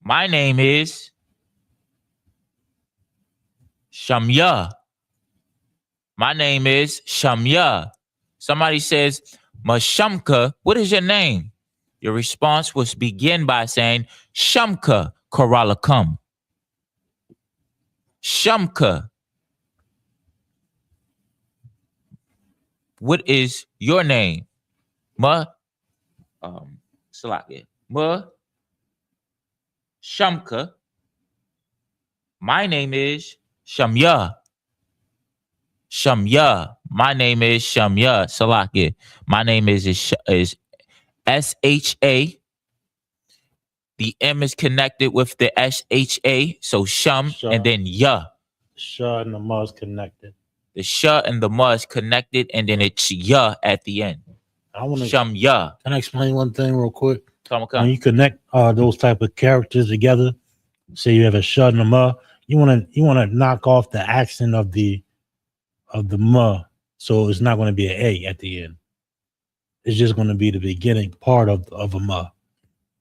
My name is Shamya. My name is Shamya. Somebody says, Mashamka, what is your name? Your response was begin by saying, Shamka Koralakam. Shamka. What is your name? Shamka. My name is Shamya. Shamya. My name is Shamya. Salakia. My name is S-H-A. The M is connected with the S-H-A. So Sham and then Ya. Shah and the Ma is connected. The Shah and the Ma is connected, and then it's Ya at the end. Sham Ya. Can I explain one thing real quick? Come. When you connect those type of characters together, say you have a Shah and a Ma, you want to knock off the accent of the Ma, so it's not going to be an A at the end. It's just going to be the beginning part of a Ma.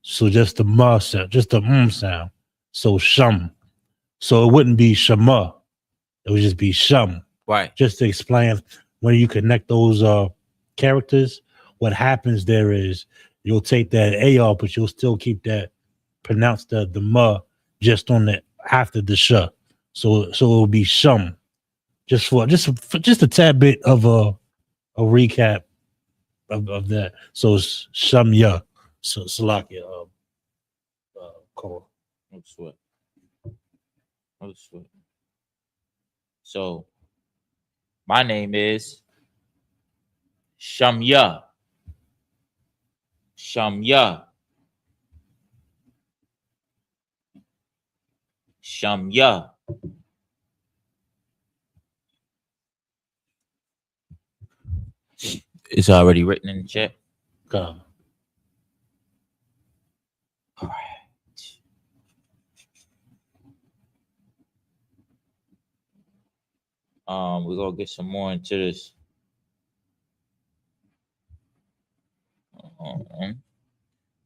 So just the Ma sound, just the sound. So Sham. So it wouldn't be Shama. It would just be Sham. Right. Just to explain, when you connect those characters, what happens there is you'll take that A off, but you'll still keep that pronounce the Ma just on the after the Sh. So it will be Shum. Just a tad bit of a recap of that. So it's Shum Ya. So Salakia. Call. So my name is Shamya. Shamya. Shamya. It's already written in the chat. Come. We're gonna get some more into this.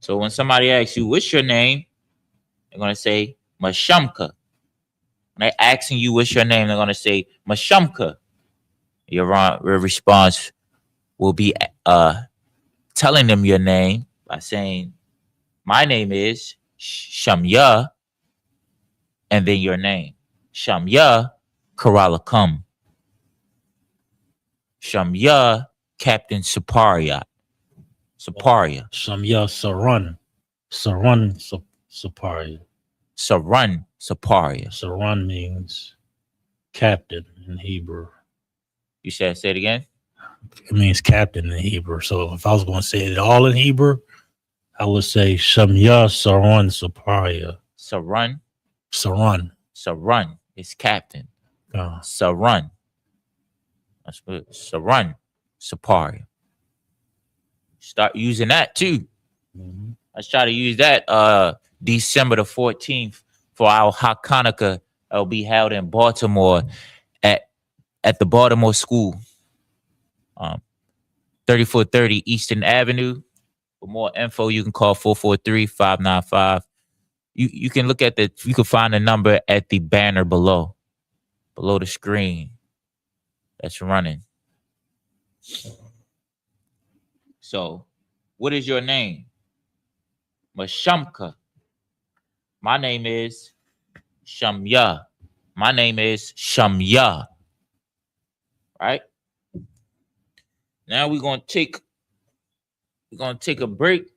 So when somebody asks you, what's your name? They're gonna say Mashamka. When they're asking you what's your name, they're gonna say Mashamka. Your response will be telling them your name by saying, my name is Shamya, and then your name. Shamya Karalakum. Shamya Captain Saparia. Saparia. Shamya Saran. Saran Saparia. Saran Saparia. Saran means captain in Hebrew. You say it again? It means captain in Hebrew. So if I was going to say it all in Hebrew, I would say Shamya Saran Saparia. Saran? Saran. Saran is captain. Saran. That's good. Saran Saparia. Start using that too. Mm-hmm. Let's try to use that December the 14th for our Hachaanakah. It'll be held in Baltimore at the Baltimore School. 3430 Eastern Avenue. For more info, you can call 443-595. You can look at you can find the number at the banner below the screen that's running. So, what is your name? Mashamka. My name is Shamya. My name is Shamya. Right? Now we're gonna take a break,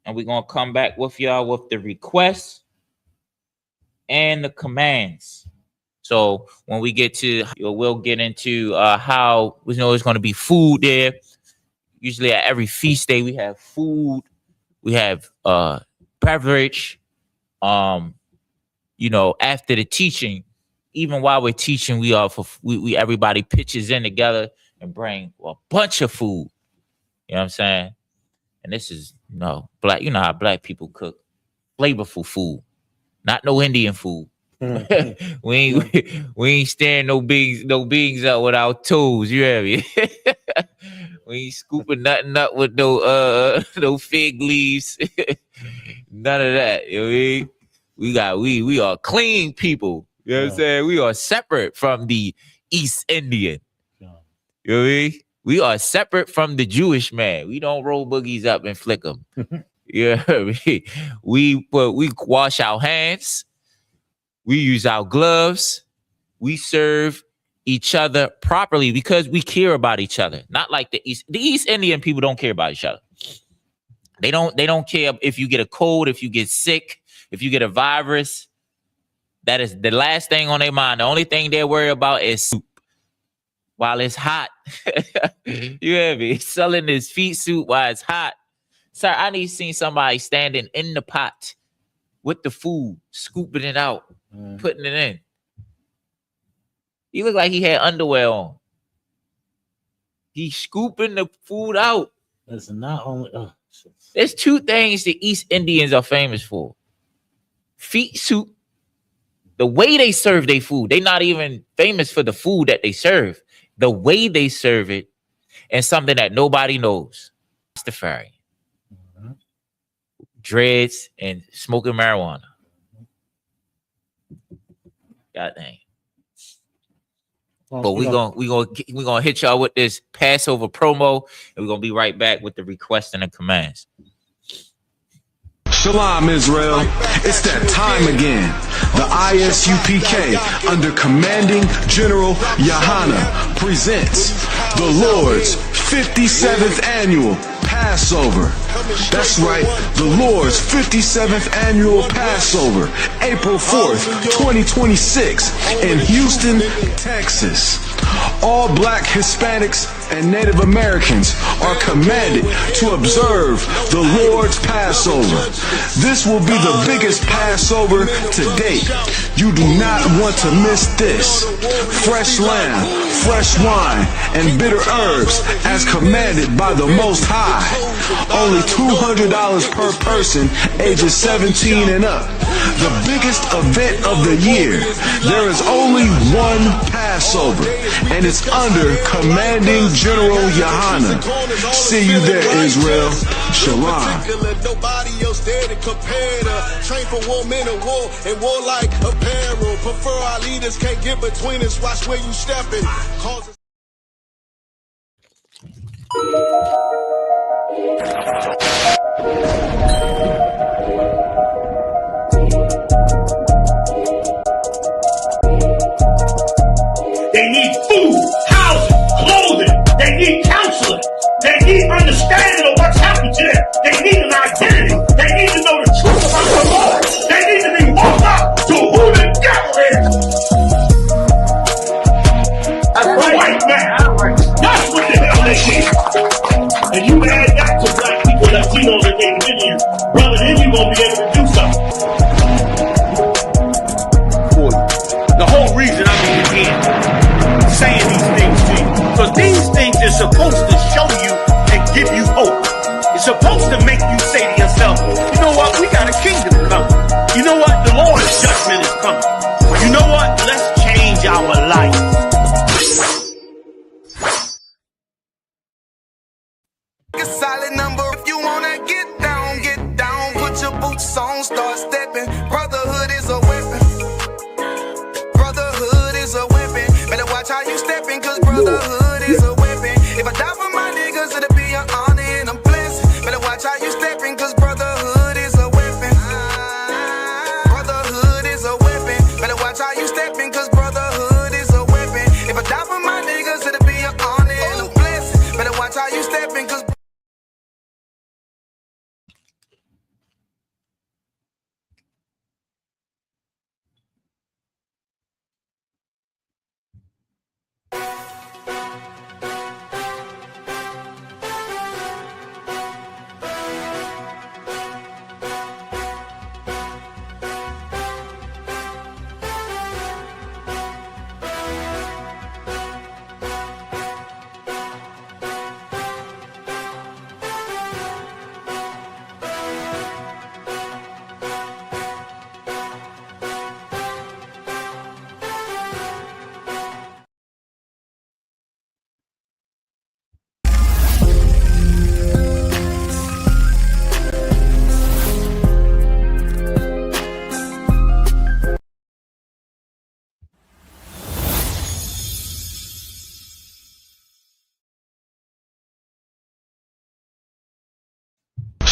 and we're gonna come back with y'all with the requests and the commands. So when we get to, we'll get into how we know there's gonna be food there. Usually at every feast day, we have food, we have beverage. After the teaching, even while we're teaching, we everybody pitches in together and bring a bunch of food. You know what I'm saying? And this is black. You know how black people cook flavorful food, not no Indian food. we ain't staring no beans out with our toes. You hear me? We ain't scooping nothing up with no fig leaves. None of that. You know what I mean? We are clean people. You know what I'm saying? We are separate from the East Indian. You know what I mean? We are separate from the Jewish man. We don't roll boogies up and flick them. You know what I mean? We wash our hands. We use our gloves. We serve each other properly because we care about each other. Not like the East Indian people don't care about each other. They don't care if you get a cold, if you get sick, if you get a virus. That is the last thing on their mind. The only thing they're worried about is soup. While it's hot. You hear me? He's selling his feet soup while it's hot. Sir, I need to see somebody standing in the pot with the food, scooping it out, putting it in. He looked like he had underwear on. He's scooping the food out. Listen, not only there's two things the East Indians are famous for. Feet soup. The way they serve their food. They're not even famous for the food that they serve. The way they serve it, and something that nobody knows. Rastafari. Dreads and smoking marijuana. God dang. But we gonna hit y'all with this Passover promo, and we're gonna be right back with the requests and the commands. Shalom, Israel. It's that time again. The ISUPK, under Commanding General Hachaanakah, presents the Lord's 57th Annual Passover. That's right, the Lord's 57th Annual Passover, April 4th, 2026, in Houston, Texas. All Black, Hispanics, and Native Americans are commanded to observe the Lord's Passover. This will be the biggest Passover to date. You do not want to miss this. Fresh lamb, fresh wine, and bitter herbs as commanded by the Most High. Only $200 per person, ages 17 and up. The biggest event of the year. There is only one Passover. Passover, and it's under Commanding General Yahanna. See you there, Israel. Shalom. Nobody else there to compare to. Train for war, men of war, and war like apparel. Prefer our leaders, can't get between us. Watch where you stepping. They need food, housing, clothing. They need counseling. They need understanding of what's happened to them. They need an identity. They need to know the truth about the Lord. They need to be woke up to who the devil is. That's a white man. That's what the hell they need. And you add that to black people, Latinos, and Native Indians, brother, then you're going to be able to do something. The whole reason I'm even here saying these things to you, because these things are supposed to show you and give you hope. It's supposed to make you say to yourself, you know what, we got a kingdom coming. You know what, the Lord's judgment is coming. You know what, let's change our life. A solid number if you wanna get down, put your boots on, start stepping. Brotherhood is a weapon. Brotherhood is a weapon. Better watch how you stepping, cause brotherhood is a weapon. If I die for my niggas, it'll be an honor and a blessing. Better watch how you stepping, cause brotherhood is a weapon. Brotherhood is a weapon. Better watch how you stepping, cause brotherhood is a weapon. If I die for my niggas, it'll be an honor and a blessing. Better watch how you stepping, cause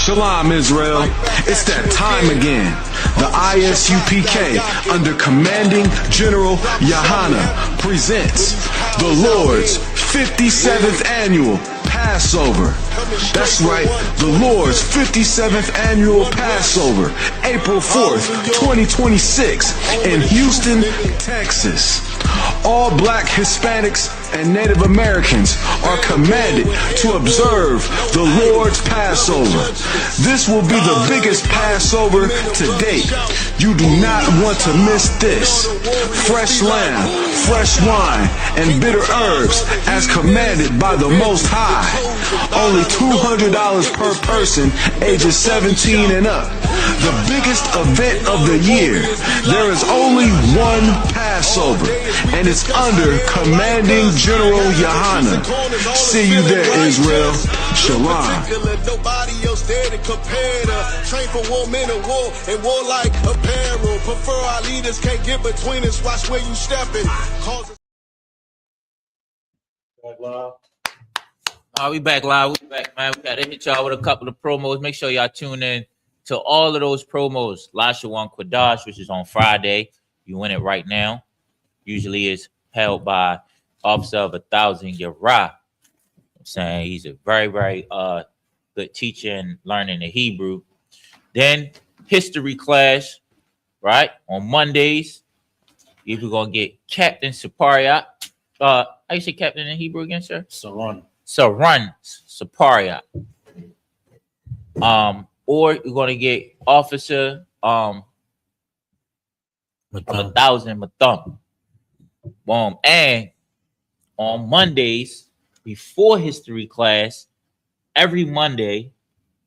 Shalom, Israel. It's that time again. The ISUPK, under Commanding General Yahanna, presents the Lord's 57th Annual Passover. That's right, the Lord's 57th Annual Passover, April 4th, 2026, in Houston, Texas. All black Hispanics and Native Americans are commanded to observe the Lord's Passover. This will be the biggest Passover to date. You do not want to miss this. Fresh lamb, fresh wine, and bitter herbs as commanded by the Most High. Only $200 per person ages 17 and up. The biggest event of the year. There is only one Passover, and it's under Commanding General Yahanna. See you there, Israel. Shalom. Nobody else there to compare to. Train for war, men of war, and war like apparel. Prefer our leaders, can't get between us. Watch where you stepping. We back live. We back, man. We gotta hit y'all with a couple of promos. Make sure y'all tune in to all of those promos. Lasha One Quadash, which is on Friday. You win it right now. Usually is held by Officer of 1,000 Yerah. I'm saying he's a very, very good teacher and learning the Hebrew. Then history class, right? On Mondays, you're gonna get Captain Sapariat. How you say Captain in Hebrew again, sir? Saran Sapariat. Or you're gonna get Officer of 1,000 Matham. Boom. And on Mondays, before history class, every Monday,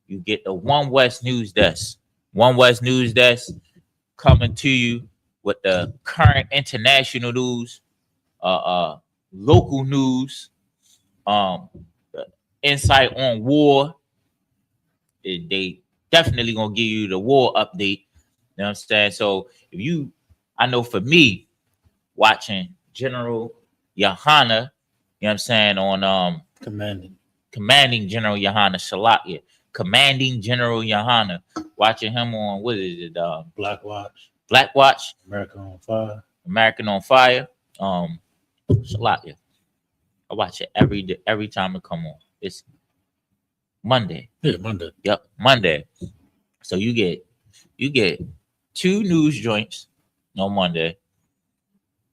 you get the One West News Desk. One West News Desk coming to you with the current international news local news, insight on war. They definitely gonna give you the war update. You know what I'm saying? So I know for me, watching General Yahanna, you know what I'm saying, on Commanding General Yahanna Shalakia, Commanding General Yahanna, watching him on, what is it? Black Watch. American on Fire. Shalakia. I watch it every time it come on. It's Monday. Yeah, Monday. Yep, Monday. So you get 2 news joints on Monday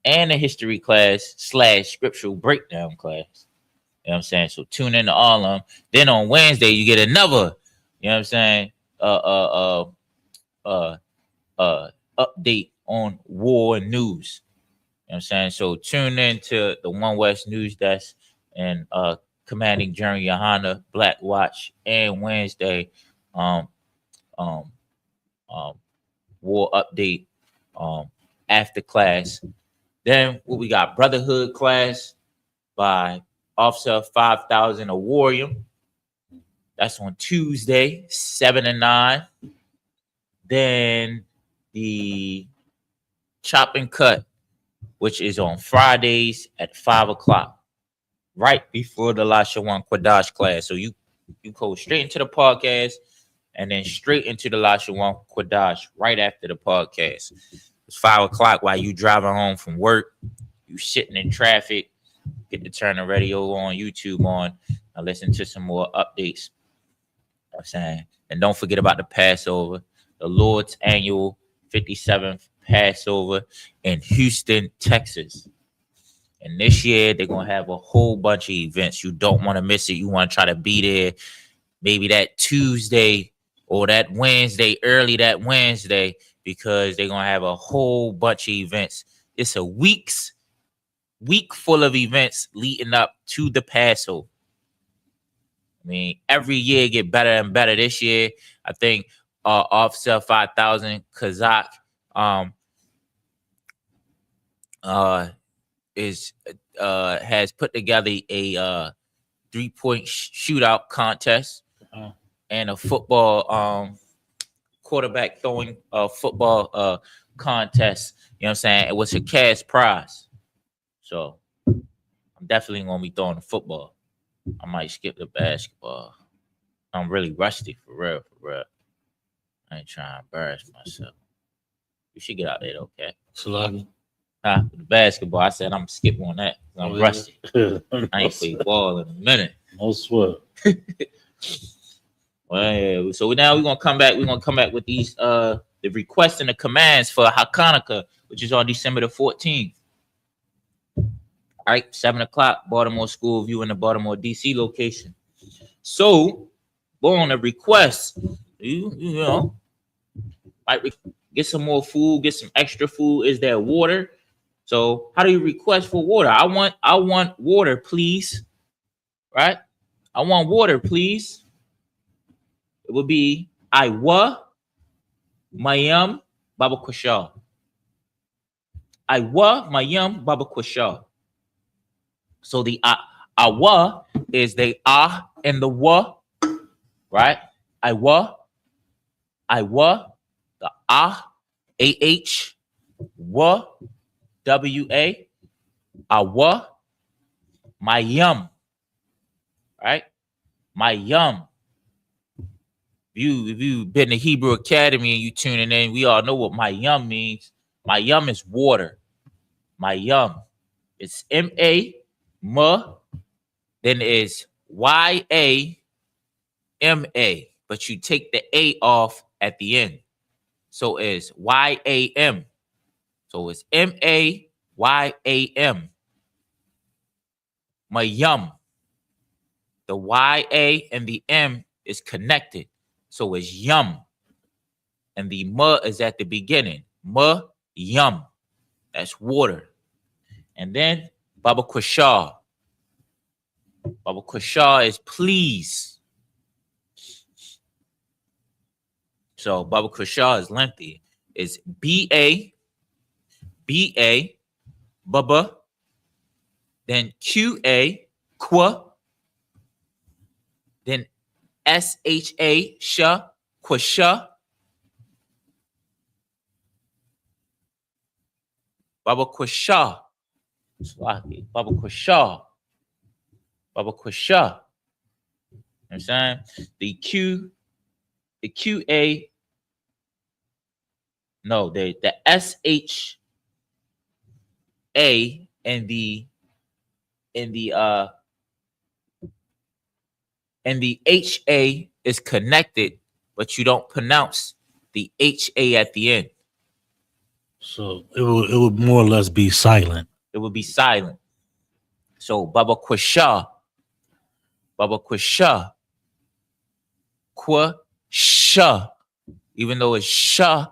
and a history class / scriptural breakdown class. You know what I'm saying? So tune in to all of them. Then on Wednesday you get another, you know what I'm saying, update on war and news. You know what I'm saying? So tune in to the One West News Desk and Commanding General Yahanna Black Watch, and Wednesday war update after class. Then what we got, Brotherhood class by Officer 5000 a Warrior. That's on Tuesday, 7 and 9. Then the Chop and Cut, which is on Fridays at 5 o'clock, right before the Lashawan Kwadash class. So you go straight into the podcast and then straight into the Lashawan Kwadash right after the podcast. It's 5 o'clock while you driving home from work. You sitting in traffic. Get to turn the radio on, YouTube on, and listen to some more updates. You know what I'm saying? And don't forget about the Passover, the Lord's annual 57th Passover in Houston, Texas. And this year they're gonna have a whole bunch of events. You don't want to miss it. You want to try to be there maybe that Tuesday or that Wednesday, early that Wednesday, because they're gonna have a whole bunch of events. It's a week full of events leading up to the Passover. I mean, every year get better and better. This year, I think Officer 5000 Kazakh has put together a 3-point shootout contest and a football quarterback throwing football contest. You know what I'm saying? It was a cash prize. So I'm definitely gonna be throwing the football. I might skip the basketball. I'm really rusty for real. I ain't trying to embarrass myself. You should get out there, okay? Salagi. The basketball, I said I'm skipping on that. I'm rusty. I ain't played ball in a minute. No sweat. Well, yeah. So now we're gonna come back. We're gonna come back with these the requests and the commands for Hachaanakah, which is on December the 14th. All right, 7 o'clock, Baltimore School View in the Baltimore, DC location. So, on a request, you know, might get some more food, get some extra food. Is there water? So, how do you request for water? I want water, please. Right? I want water, please. It would be Iwa Mayam Baba Kwasha. Iwa Mayam Baba Kwasha. So the awa is the and the wa, right? Iwa, the ah, wa, wa, awa, mayam, right? Mayam. If you've been to Hebrew Academy and you tuning in, we all know what mayam means. Mayam is water. Mayam. It's M-A. Ma, then is Y-A-M-A, but you take the A off at the end. So it's Y-A-M. So it's M-A-Y-A-M. Mayam. The Y-A and the M is connected. So it's yum. And the ma is at the beginning. Ma, yum. That's water. And then Baba Kwasha. Baba Kwasha is please. So Baba Kwasha is lengthy. It's B-A, Baba, then QA, qua, then SHA, sha, quasha, Baba Quasha, Baba Quasha, Baba Quasha. You know what I'm saying? The QA, no, the SHA and the HA is connected, but you don't pronounce the HA at the end. So it would more or less be silent. It would be silent. So Baba Quasha, Quasha, even though it's sha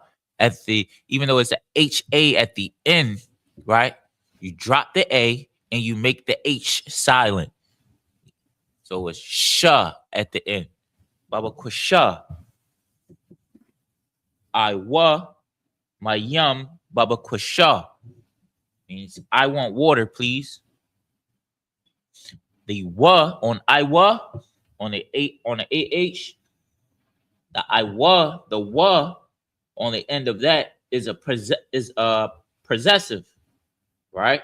even though it's a HA at the end, right? You drop the A and you make the H silent. So it's sha at the end. Baba Quasha. I wa, my yum, Baba Quasha. Means I want water, please. The wa on I wa, on the AH, the I wa, the wa on the end of that is a possessive, right?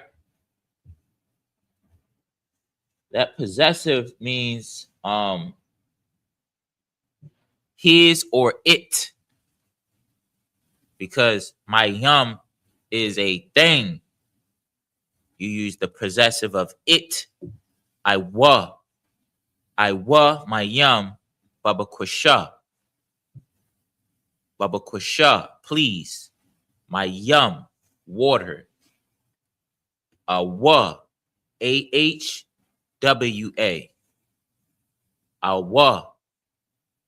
That possessive means his or it, because my yum is a thing. You use the possessive of it. I wa my yum, Baba Quasha. Baba Quasha, please. My yum, water. Wa, AHWA. Wa.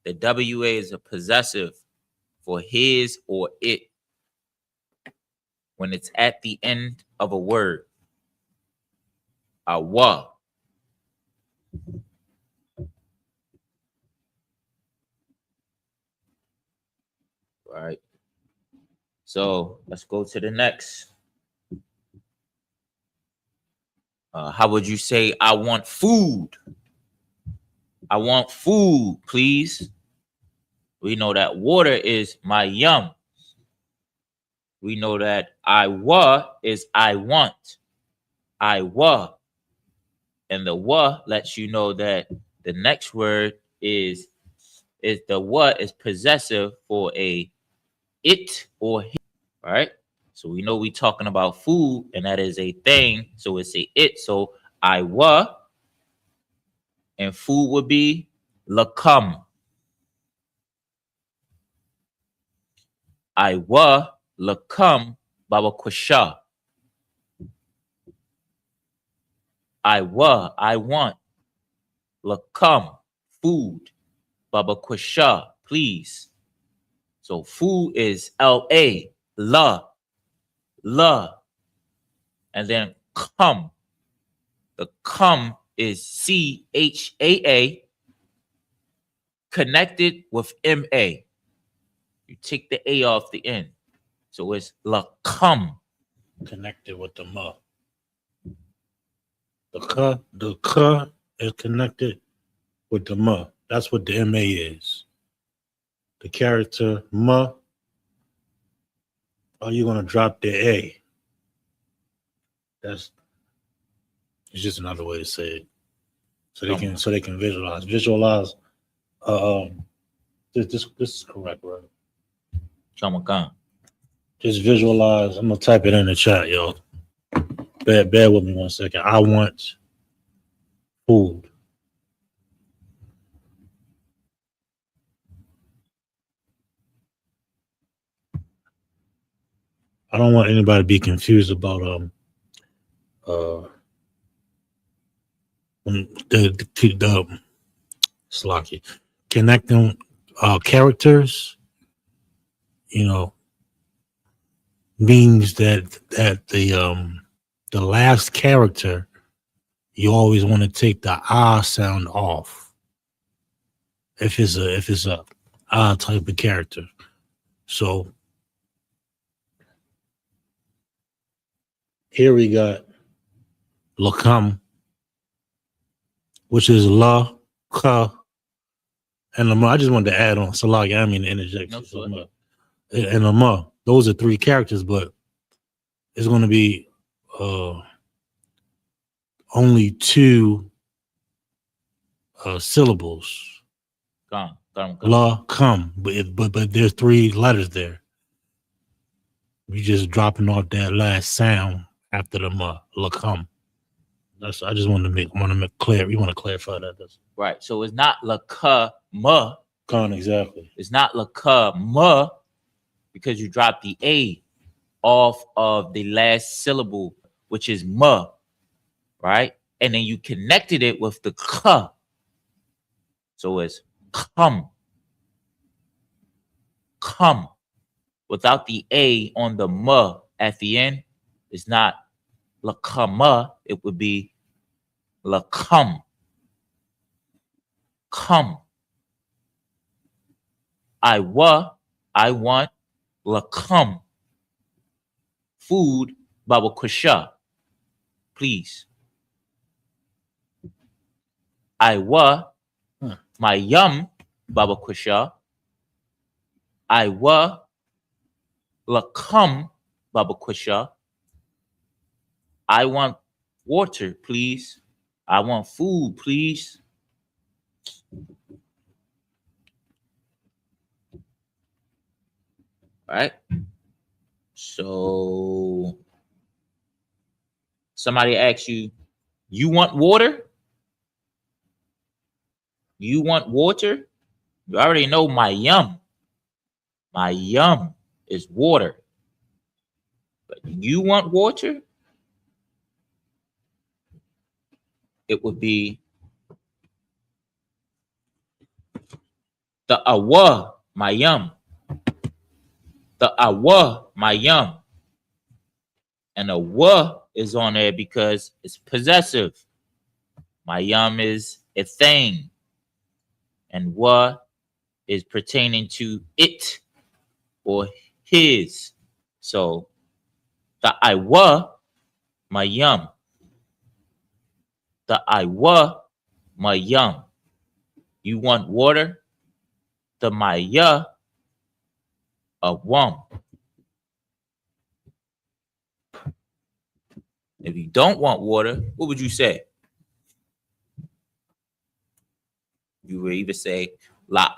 The WA is a possessive for his or it when it's at the end of a word. Wa. Right. So let's go to the next. How would you say, I want food? I want food, please. We know that water is my yum. We know that I wa is I want. I wa. And the wa lets you know that the next word is the wa is possessive for a it or him, right? So we know we talking about food, and that is a thing. So it's a it. So I wa, and food would be lakam. I wa lakam Baba Quasha. I want lakam, food, Baba Quasha, please. So food is LA, la, and then come. The come is CHAA connected with MA. You take the A off the end. So it's la come. Connected with the ma. The ka is connected with the ma. That's what the MA is. The character ma, are you gonna drop the A? It's just another way to say it. So they can visualize. This is correct, right? Just visualize. I'm gonna type it in the chat, yo. Bear with me 1 second. I want food. I don't want anybody to be confused about the slocky connecting characters. You know, means that the last character, you always want to take the ah sound off. If it's a ah type of character, so here we got Lakam, which is la, ka, and lama. I just wanted to add on Salag. I mean, interject. No, sure. And lama. Those are 3 characters, but it's going to be only 2 syllables. Come. La, come, but there's 3 letters there. You just dropping off that last sound after the ma. La, come. That's. I just want to make clear. You want to clarify that? That's right. So it's not la ka ma. Con, exactly. It's not la ka ma because you dropped the a off of the last syllable, which is ma, right? And then you connected it with the ka. So it's come. Come. Without the a on the ma at the end, it's not la kama, it would be la come. Come. I want, la come. Food, Baba Kusha. Please. I my yum, Baba Kusha. I la come, Baba Kusha. I want water, please. I want food, please. All right. So somebody asks you, you want water? You want water? You already know my yum. My yum is water. But you want water? It would be the awa, my yum. The awa, my yum. And the wa is on there because it's possessive. My yum is a thing. And wa is pertaining to it or his. So the I wa, my yum. The I wa, my yum. You want water? The my ya, a wum. If you don't want water, what would you say? You would either say la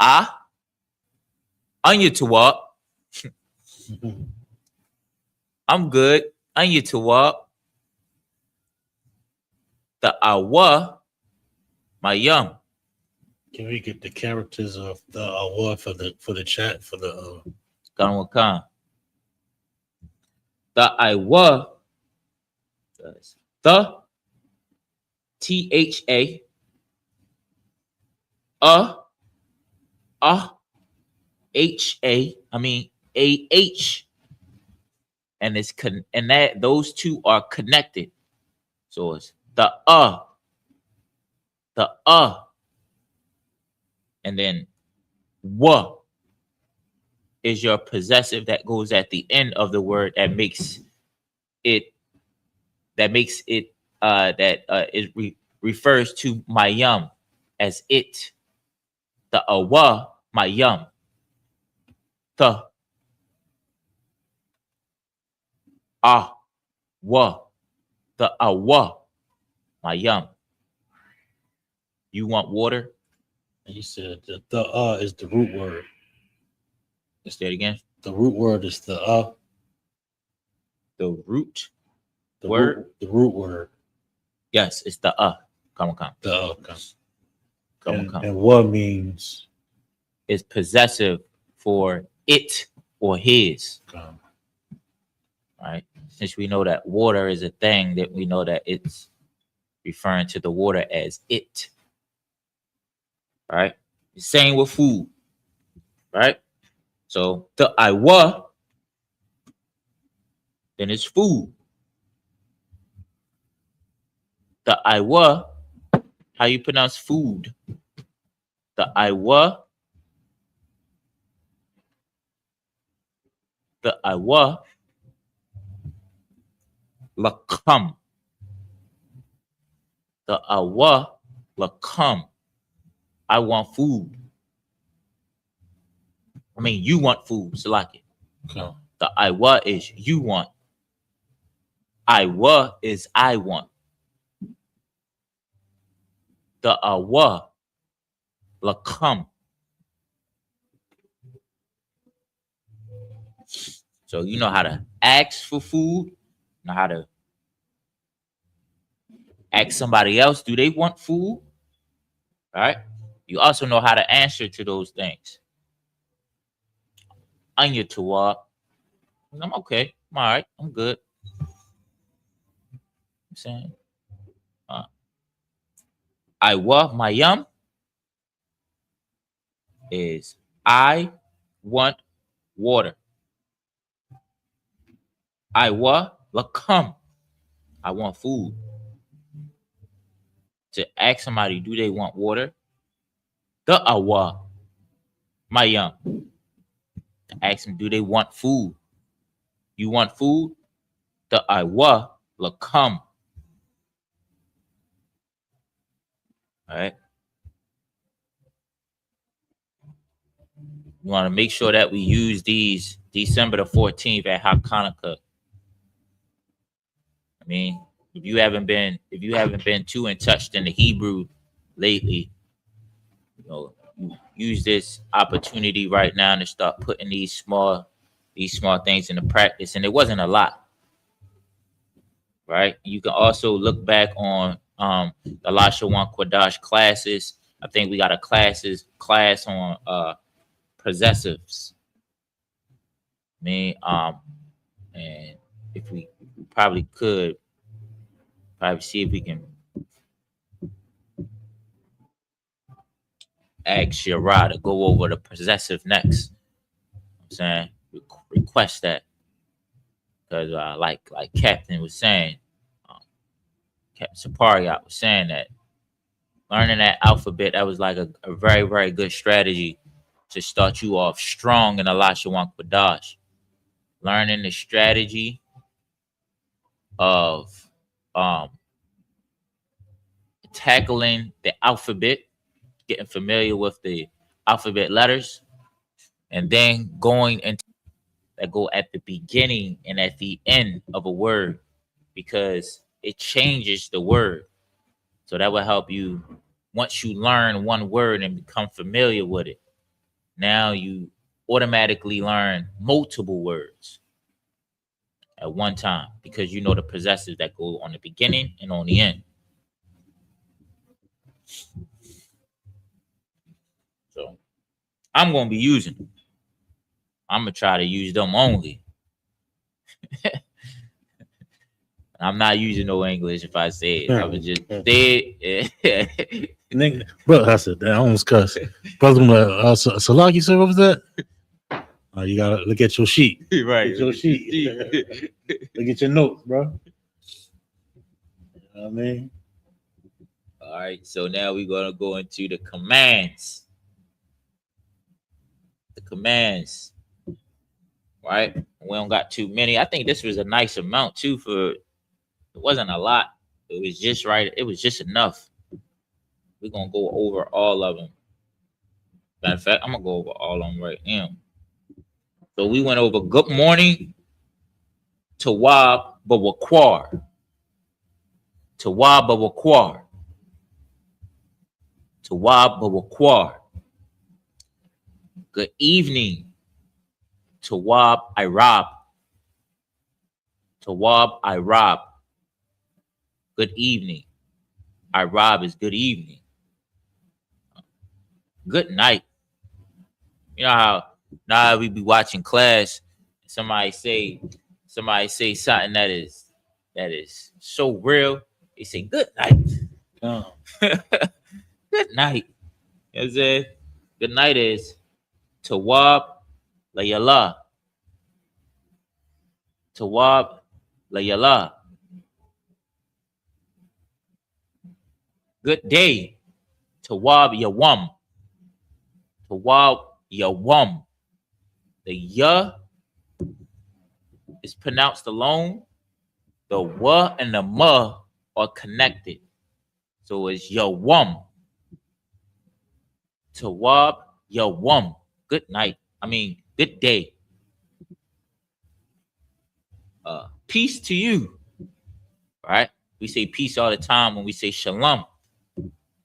anya to walk. I'm good. Anya to walk. The awa, my yum. Can we get the characters of the award for the chat for the Kan. The Iwa, the THA, HA, I mean AH, and it's and that those 2 are connected. So it's the and then wa is your possessive that goes at the end of the word that makes it refers to my yum as it. The awa, my yum. The wa, the awa, my yum. You want water? And he said the is the root word. Let's say it again. The root word is the The root the word. The root word. Yes, it's the Come. The Come. And what means is possessive for it or his. Come. Right? Since we know that water is a thing, that we know that it's referring to the water as it. Right? Same with food. Right? So the Iwa, then it's food. The Iwa, how you pronounce food? The Iwa, lakam. The awa lakam. I want food. I mean, you want food, Salaki. Okay. The Iwa is you want. Iwa is I want. The awa lakam. So you know how to ask for food, you know how to ask somebody else, do they want food? Right? You also know how to answer to those things. Anya Tawab. I'm okay. I'm all right. I'm good. I'm saying, Iwa Mayam is I want water. Iwa Lakam. I want food. To ask somebody, do they want water? The Awa Mayam. To ask them, do they want food? You want food? The Iwa Lakam. All right. We want to make sure that we use these December the 14th at Hachaanakah. I mean, if you haven't been too in touch in the Hebrew lately, you know, you use this opportunity right now to start putting these small things into practice. And it wasn't a lot, right? You can also look back on the Lashawan Quadash classes. I think we got a class on possessives. I mean, and if we probably see if we can ask Shira to go over the possessive next. I'm saying request that, because like Captain was saying, Captain Sapariat was saying that learning that alphabet, that was like a very, very good strategy to start you off strong in Lashawan Quadash. Learning the strategy of tackling the alphabet, getting familiar with the alphabet letters, and then going into that go at the beginning and at the end of a word, because it changes the word. So that will help you once you learn one word and become familiar with it. Now you automatically learn multiple words at one time, because you know the possessives that go on the beginning and on the end. So I'm going to be using them. I'm going to try to use them only. I'm not using no English if I say it. I would just say it. Nigga, bro, I said that. I almost cussed. Brother, Salaki said, what was that? You got to look at your sheet. Right. Look at your sheet. Look at your notes, bro. You know what I mean? All right. So now we're going to go into the commands. The commands. Right? We don't got too many. I think this was a nice amount too. It wasn't a lot. It was just right. It was just enough. We're going to go over all of them. Matter of fact, I'm going to go over all of them right now. So we went over good morning, Tawab Bawakwar. Tawab Bawakwar. Tawab Bawakwar. Good evening, Tawab Irab. Tawab Irab. Good evening. Irab is good evening. Good night. You know how now we be watching class, somebody say something that is so real. They say good night. Oh. Good night. You know what I'm saying? Good night is Tawab Layala. Tawab Layala. Good day. Tawab Yawam. Tawab Yawam. The ya is pronounced alone. The wa and the ma are connected. So it's yawam. Tawab, yawam. Good night. I mean, good day. Peace to you. Right? We say peace all the time when we say shalom.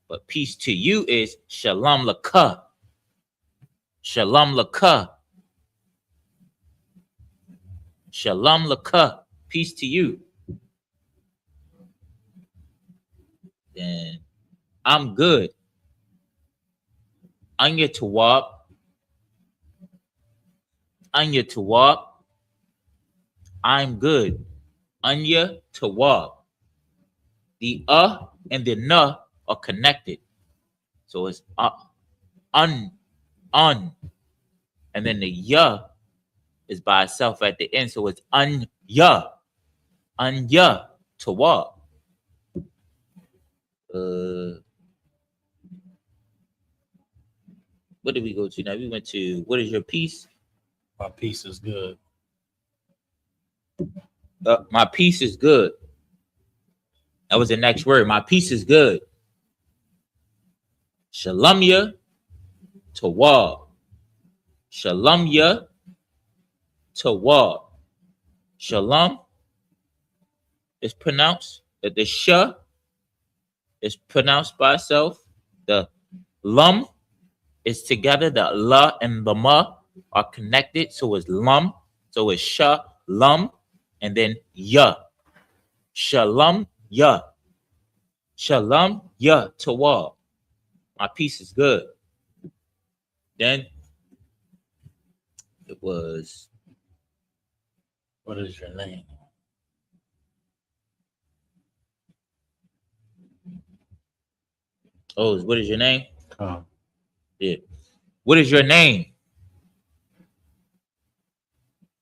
But peace to you is shalom laka. Shalom laka. Shalom laka. Peace to you. Then I'm good. Anya tawab. Anya tawab. I'm good. Anya tawab. The and the na are connected. So it's un. And then the ya is by itself at the end. So it's anya. Anya tawab. What did we go to now? We went to, what is your peace? My peace is good. My peace is good. That was the next word. My peace is good. Shalom ya tawab. Shalom ya tawab. Shalom is pronounced, the sha is pronounced by itself. The lum is together. The la and the ma are connected. So it's lum. So it's sha, lum, and then ya. Shalom ya. Shalom ya tawab. My peace is good. Then it was, what is your name? Oh, what is your name? Yeah. What is your name?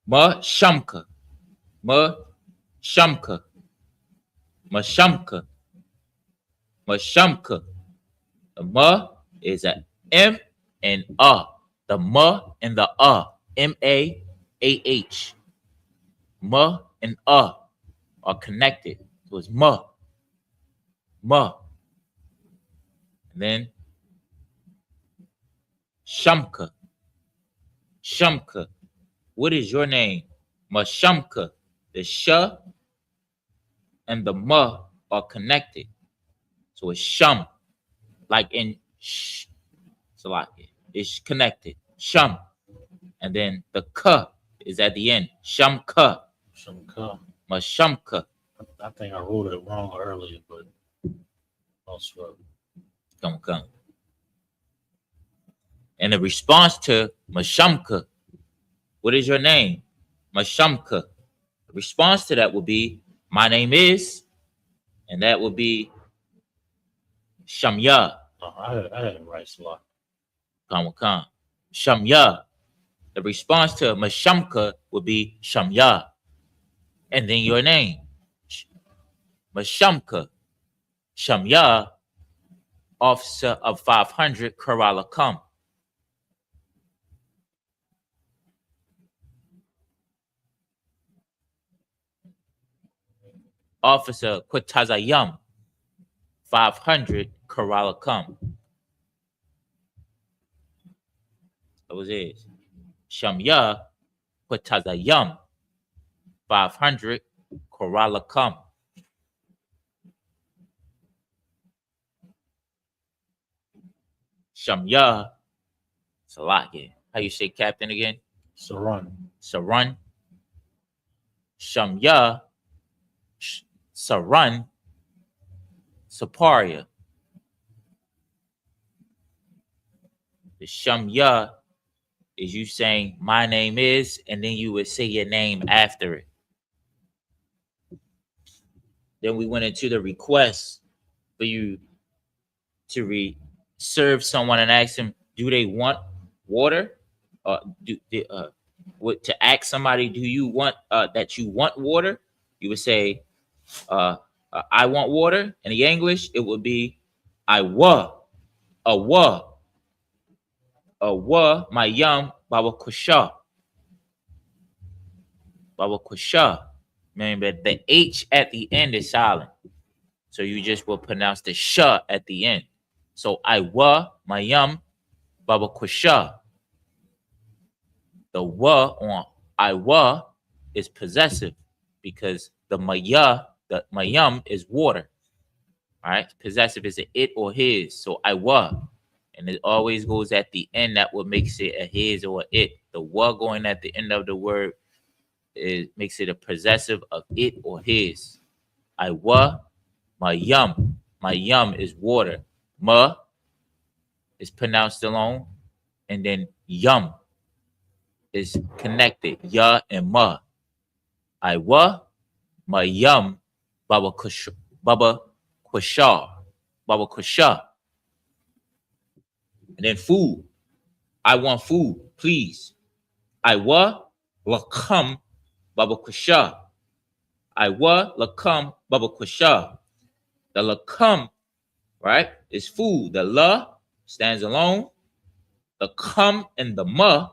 Ma Shamka. Ma Shamka. Ma Shamka. Ma Shamka. The ma is a M and A. The ma and the A. M-A-A-H. Ma and A are connected. So it's ma. Ma. And then Shamka. Shamka. What is your name? Mashamka. The sha and the ma are connected. So it's sham. Like in sh. So like it's connected. Sham. And then the ka is at the end. Shamka. Shamka. Mashamka. I think I wrote it wrong earlier, but also Come. And the response to Mashamka, what is your name? Mashamka. The response to that would be, my name is, and that would be Shamya. I had it right, Salah. Come. Shamya. The response to Mashamka would be Shamya. And then your name. Mashamka. Shamya, officer of 500, Kerala come. Officer Kwatazayam, 500, Kerala come. That was it. Shamya Kwatazayam, 500, Kerala come. Shamya Salaki. How you say captain again? Saran. Shamya Saran Saparia. The Shamya is you saying my name is, and then you would say your name after it. Then we went into the request for you to serve someone and ask them, do they want water? To ask somebody, do you want that you want water? You would say, I want water. In the English, it would be I wa, my yum, Baba Kusha. Meaning that the H at the end is silent. So you just will pronounce the sh at the end. So Iwa, Mayam, Baba Kusha. The wa on Iwa is possessive because the Mayam is water. All right, possessive is a it or his. So Iwa. And it always goes at the end. That what makes it a his or a it. The wa going at the end of the word makes it a possessive of it or his. Iwa, Mayam. Mayam is water. Ma is pronounced alone. And then yum is connected. Ya and ma. Iwa, Mayam, Baba Kusha. Baba Kusha. Baba Kusha. And then food. I want food, please. Iwa, Lakam, Baba Kusha. Iwa, Lakam, Baba Kusha. The Lakam, right, is food. The La stands alone. The Kam and the Ma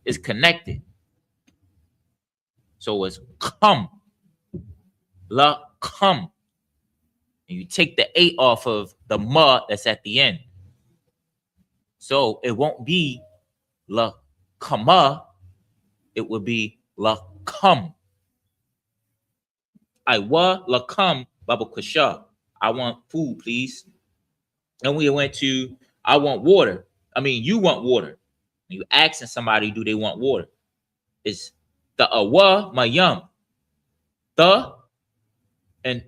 is connected. So it's Kam. La Kam. And you take the A off of the Ma that's at the end. So it won't be La Kama. It would be La Kam. Iwa La Kam Baba Kusha. I want food, please. And we went to I want water. I mean, you want water. You asking somebody, do they want water? It's the awa mayam. The and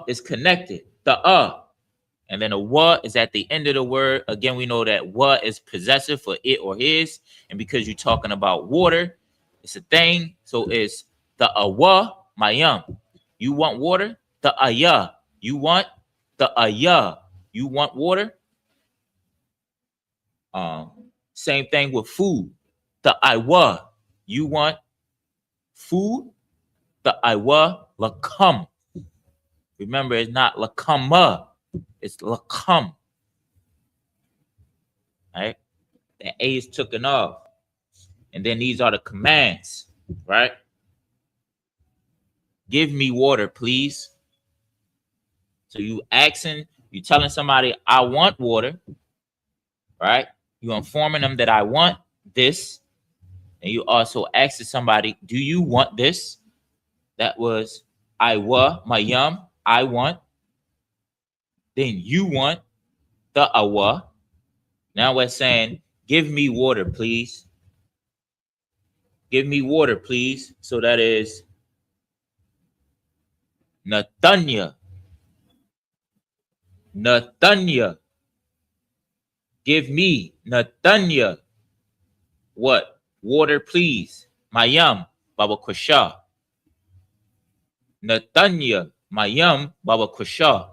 is connected. The and then a wa is at the end of the word. Again, we know that wa is possessive for it or his. And because you're talking about water, it's a thing. So it's the awa mayam. You want water? The aya. You want the aya. You want water? Same thing with food. The iwa. You want food? The iwa lakam. Remember, it's not lakama. It's lakam. Right? The A is taken off. And then these are the commands. Right? Give me water, please. So you telling somebody, I want water. Right? You informing them that I want this. And you also asking somebody, do you want this? That was Iwa, Mayam, I want. Then you want the awa. Now we're saying, give me water, please. Give me water, please. So that is Nathanya. Nathanya. Give me Nathanya. What? Water, please. Mayam, Baba Kusha. Nathanya, Mayam, Baba Kusha.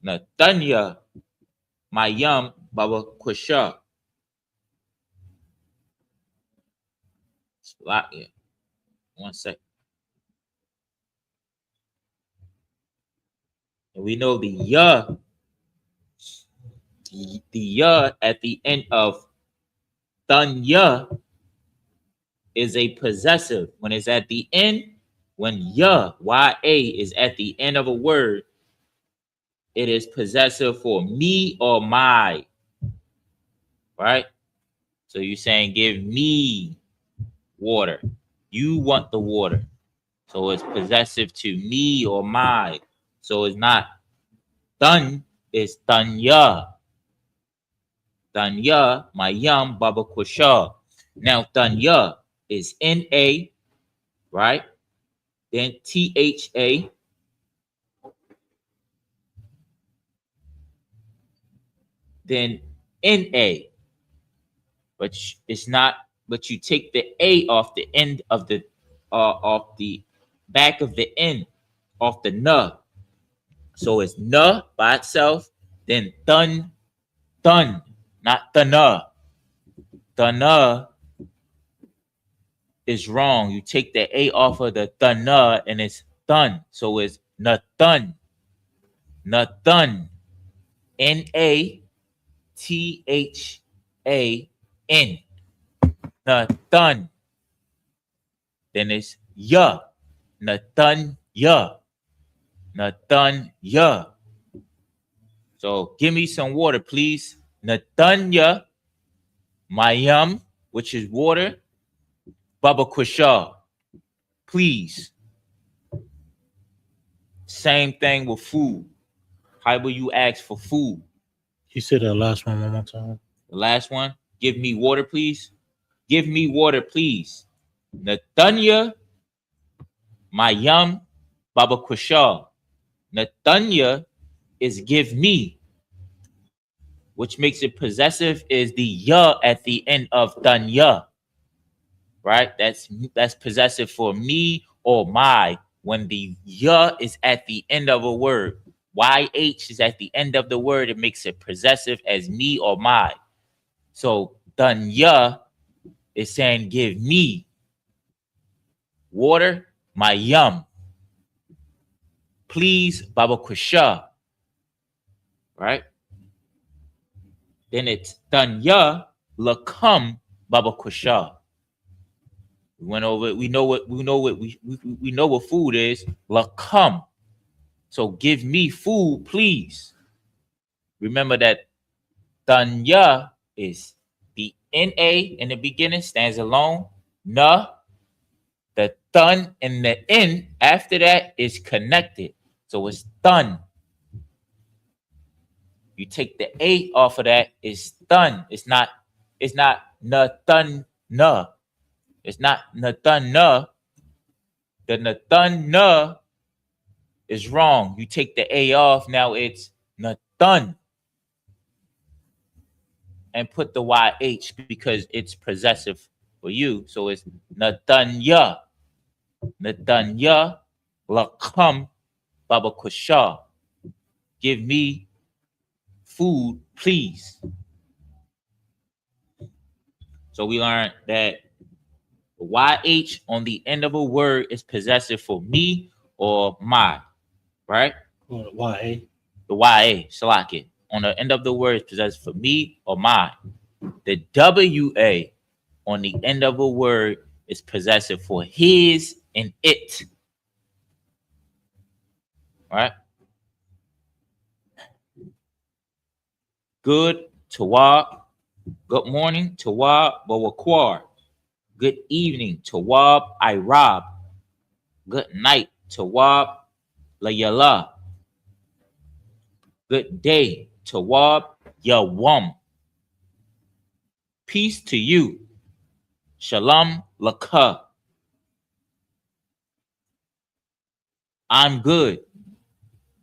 Nathanya, Mayam, Baba Kusha. One sec. And we know the ya, the ya at the end of Thanya is a possessive. When it's at the end, when ya, Y-A, is at the end of a word, it is possessive for me or my. Right? So you're saying, give me water. You want the water. So it's possessive to me or my. So it's not done, it's Thanya. Thanya, Mayam, Baba Kusha. Now Thanya is N-A, right? Then T-H-A. Then N-A. But it's not, but you take the A off the end of the back of the end, off the na. So it's na by itself, then dun, not the na. The na is wrong. You take the A off of the na and it's done. So it's Nathan. Nathan. N-A-T-H-A-N. Nathan. Then it's ya. Natanya. Natanya. So give me some water, please. Natanya. Mayam, which is water. Baba Kushar. Please. Same thing with food. How will you ask for food? You said that last one more time. The last one. Give me water, please. Give me water, please. Natanya. Mayam. Baba Kushar. Natanya is give me, which makes it possessive, is the ya at the end of danya. Right? That's possessive for me or my. When the ya is at the end of a word, YH is at the end of the word, it makes it possessive as me or my. So danya is saying give me water, my yum. Please, Baba Kusha. Right? Then it's danya lakam Baba Kusha. We went over it. We know what food is. Lakam. So give me food, please. Remember that danya is the NA in the beginning stands alone. Na. The dun and the N after that is connected. So it's done. You take the A off of that, it's done. It's not na dun na. It's not nathan na. The nathan na is wrong. You take the A off, now it's nathan. And put the YH because it's possessive for you. So it's natanya. Natanya lakam Baba Kusha. Give me food, please. So we learned that the YH on the end of a word is possessive for me or my, right? The YA. The YA, Salaki. On the end of the word is possessive for me or my. The WA on the end of a word is possessive for his and it. Right? Good, Tawab. Good morning, Tawab Bawakwar. Good evening, Tawab Irab. Good night, Tawab Layala. Good day, Tawab Yawam. Peace to you. Shalom Laka. I'm good.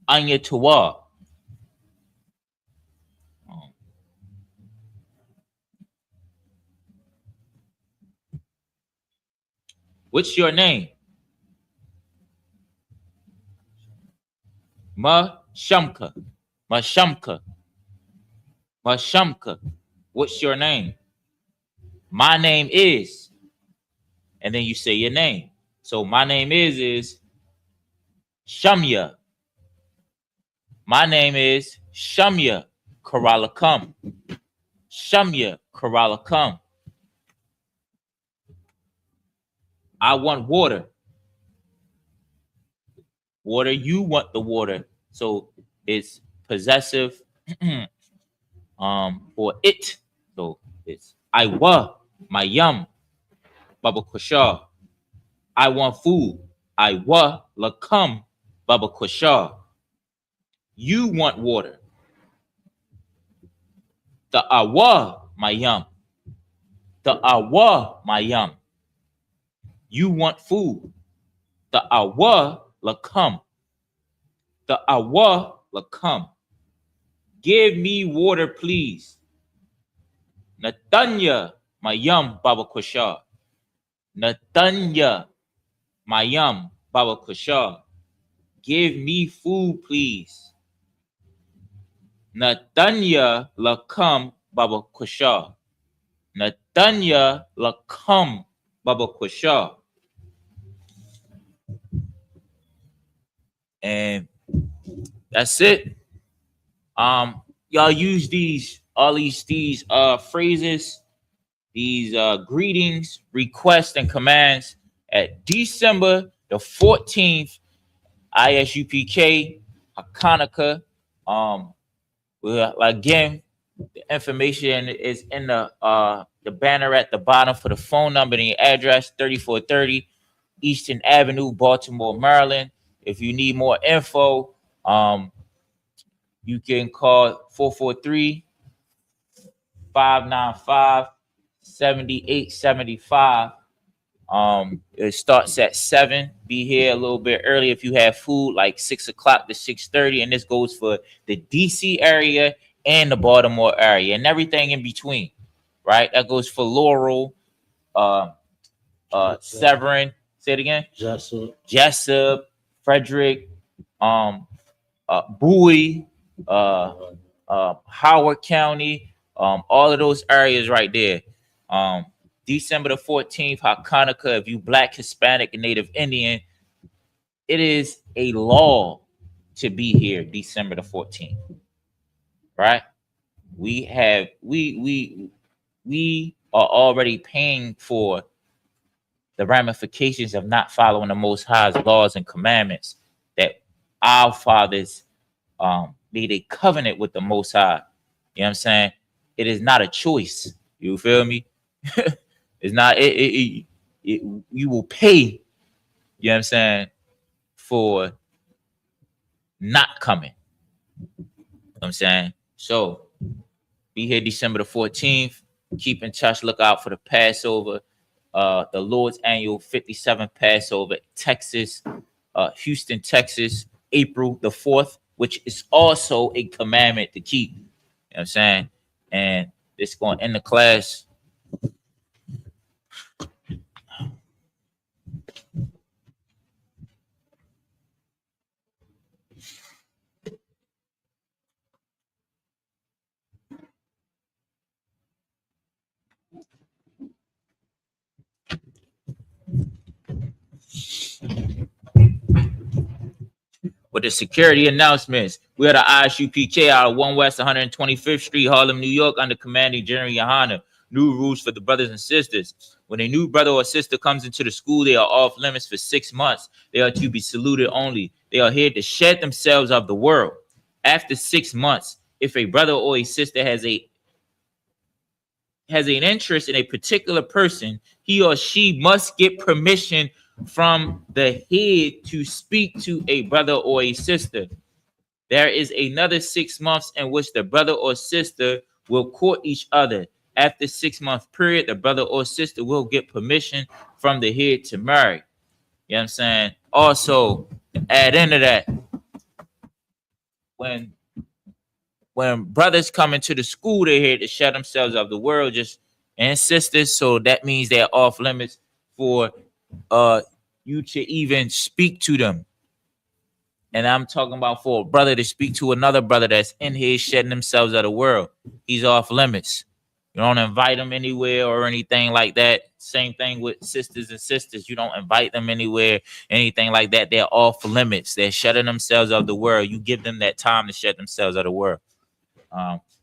Anya Tawab. What's your name? Mashamka. Mashamka. Mashamka. What's your name? My name is. And then you say your name. So my name is Shamya. My name is Shamya Karalakam. Shamya Karalakam. I want water. Water, you want the water. So it's possessive for it. So it's I wa, my yum, Baba Kushar. I want food. I wa lakam, Baba Kushar. You want water. The awa, my yum. The awa, my yum. You want food. The awa lakam. The awa lakam. Give me water, please. Natanya, my yum, Baba Kushar. Natanya, my yum, Baba Kushar. Give me food, please. Natanya lakam, Baba Kushar. Natanya lakam, Baba Kushar. And that's it. Y'all use all these phrases, these greetings, requests, and commands at December the 14th ISUPK Hachaanakah. Again, the information is in the banner at the bottom for the phone number and the address, 3430 Eastern Avenue, Baltimore, Maryland. If you need more info, you can call 443-595-7875. It starts at 7. Be here a little bit early if you have food, like 6 o'clock to 6:30, and this goes for the DC area and the Baltimore area and everything in between, right? That goes for Laurel, Severn, say it again, Jessup, Frederick, Bowie, Howard County, all of those areas right there. December the 14th, Hachaanakah, if you Black, Hispanic, and Native Indian, it is a law to be here December the 14th, right? We are already paying for the ramifications of not following the Most High's laws and commandments that our fathers made a covenant with the Most High. You know what I'm saying? It is not a choice. You feel me? It's not. You will pay. You know what I'm saying? For not coming. You know what I'm saying? So be here December the 14th. Keep in touch. Look out for the Passover. The Lord's annual 57th Passover, Texas, Houston, Texas, April the 4th, which is also a commandment to keep. You know what I'm saying? And it's going to end the class. With the security announcements, we are the ISUPK out of 1 West 125th Street, Harlem, New York, under commanding General Yahanna. New rules for the brothers and sisters. When a new brother or sister comes into the school, they are off limits for 6 months. They are to be saluted only. They are here to shed themselves of the world. After 6 months, if a brother or a sister has an interest in a particular person, he or she must get permission from the head to speak to a brother or a sister. There is another 6 months in which the brother or sister will court each other. After 6 month period, the brother or sister will get permission from the head to marry. You know what I'm saying? Also, add into that, when brothers come into the school, they're here to shut themselves of the world, and sisters. So that means they're off limits for you to even speak to them. And I'm talking about for a brother to speak to another brother that's in here shedding themselves of the world. He's off limits. You don't invite them anywhere or anything like that. Same thing with sisters and sisters. You don't invite them anywhere, anything like that. They're off limits. They're shutting themselves of the world. You give them that time to shut themselves of the world.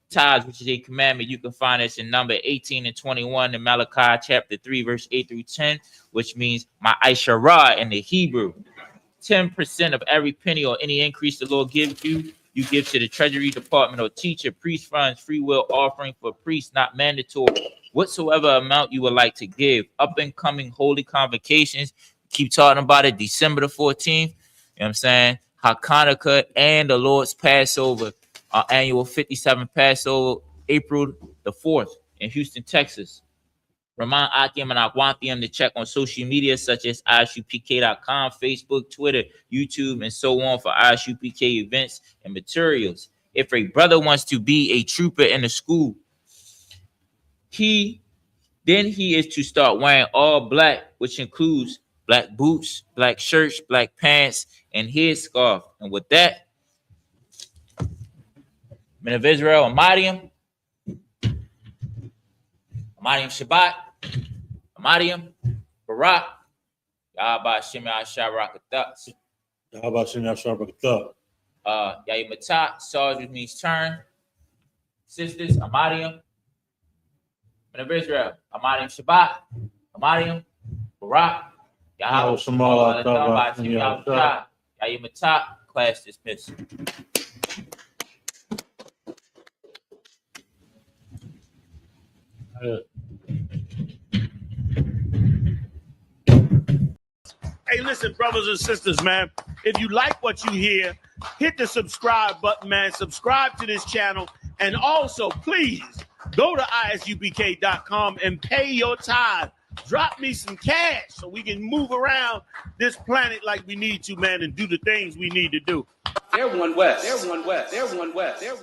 Tithes, which is a commandment, you can find us in number 18 and 21 in Malachi chapter 3, verse 8 through 10, which means my Aisharah in the Hebrew. 10% of every penny or any increase the Lord gives you, you give to the Treasury Department or teacher, priest funds, free will offering for priests, not mandatory. Whatsoever amount you would like to give. Up and coming holy convocations, keep talking about it, December the 14th, you know what I'm saying? Hachaanakah and the Lord's Passover, our annual 57th Passover, April the 4th in Houston, Texas. Remind Akim and Akwanthium to check on social media such as ISUPK.com, Facebook, Twitter, YouTube, and so on for ISUPK events and materials. If a brother wants to be a trooper in the school, he is to start wearing all black, which includes black boots, black shirts, black pants, and headscarf. And with that, Men of Israel, Amadium Shabbat, Amadium, Barak, Yahaba Shem Yasharakatha. Yahaba Shem Yasharakatha. Yayimatah, Sarge, which means turn. Sisters, Amadium, Men of Israel, Amadium Shabbat, Amadium, Barak, Yahweh Shemar, Yahimatah, class dismissed. Hey, listen, brothers and sisters, man. If you like what you hear, hit the subscribe button, man. Subscribe to this channel. And also, please, go to isupk.com and pay your tithe. Drop me some cash so we can move around this planet like we need to, man, and do the things we need to do. They're one West. They're one West. They're one West. They're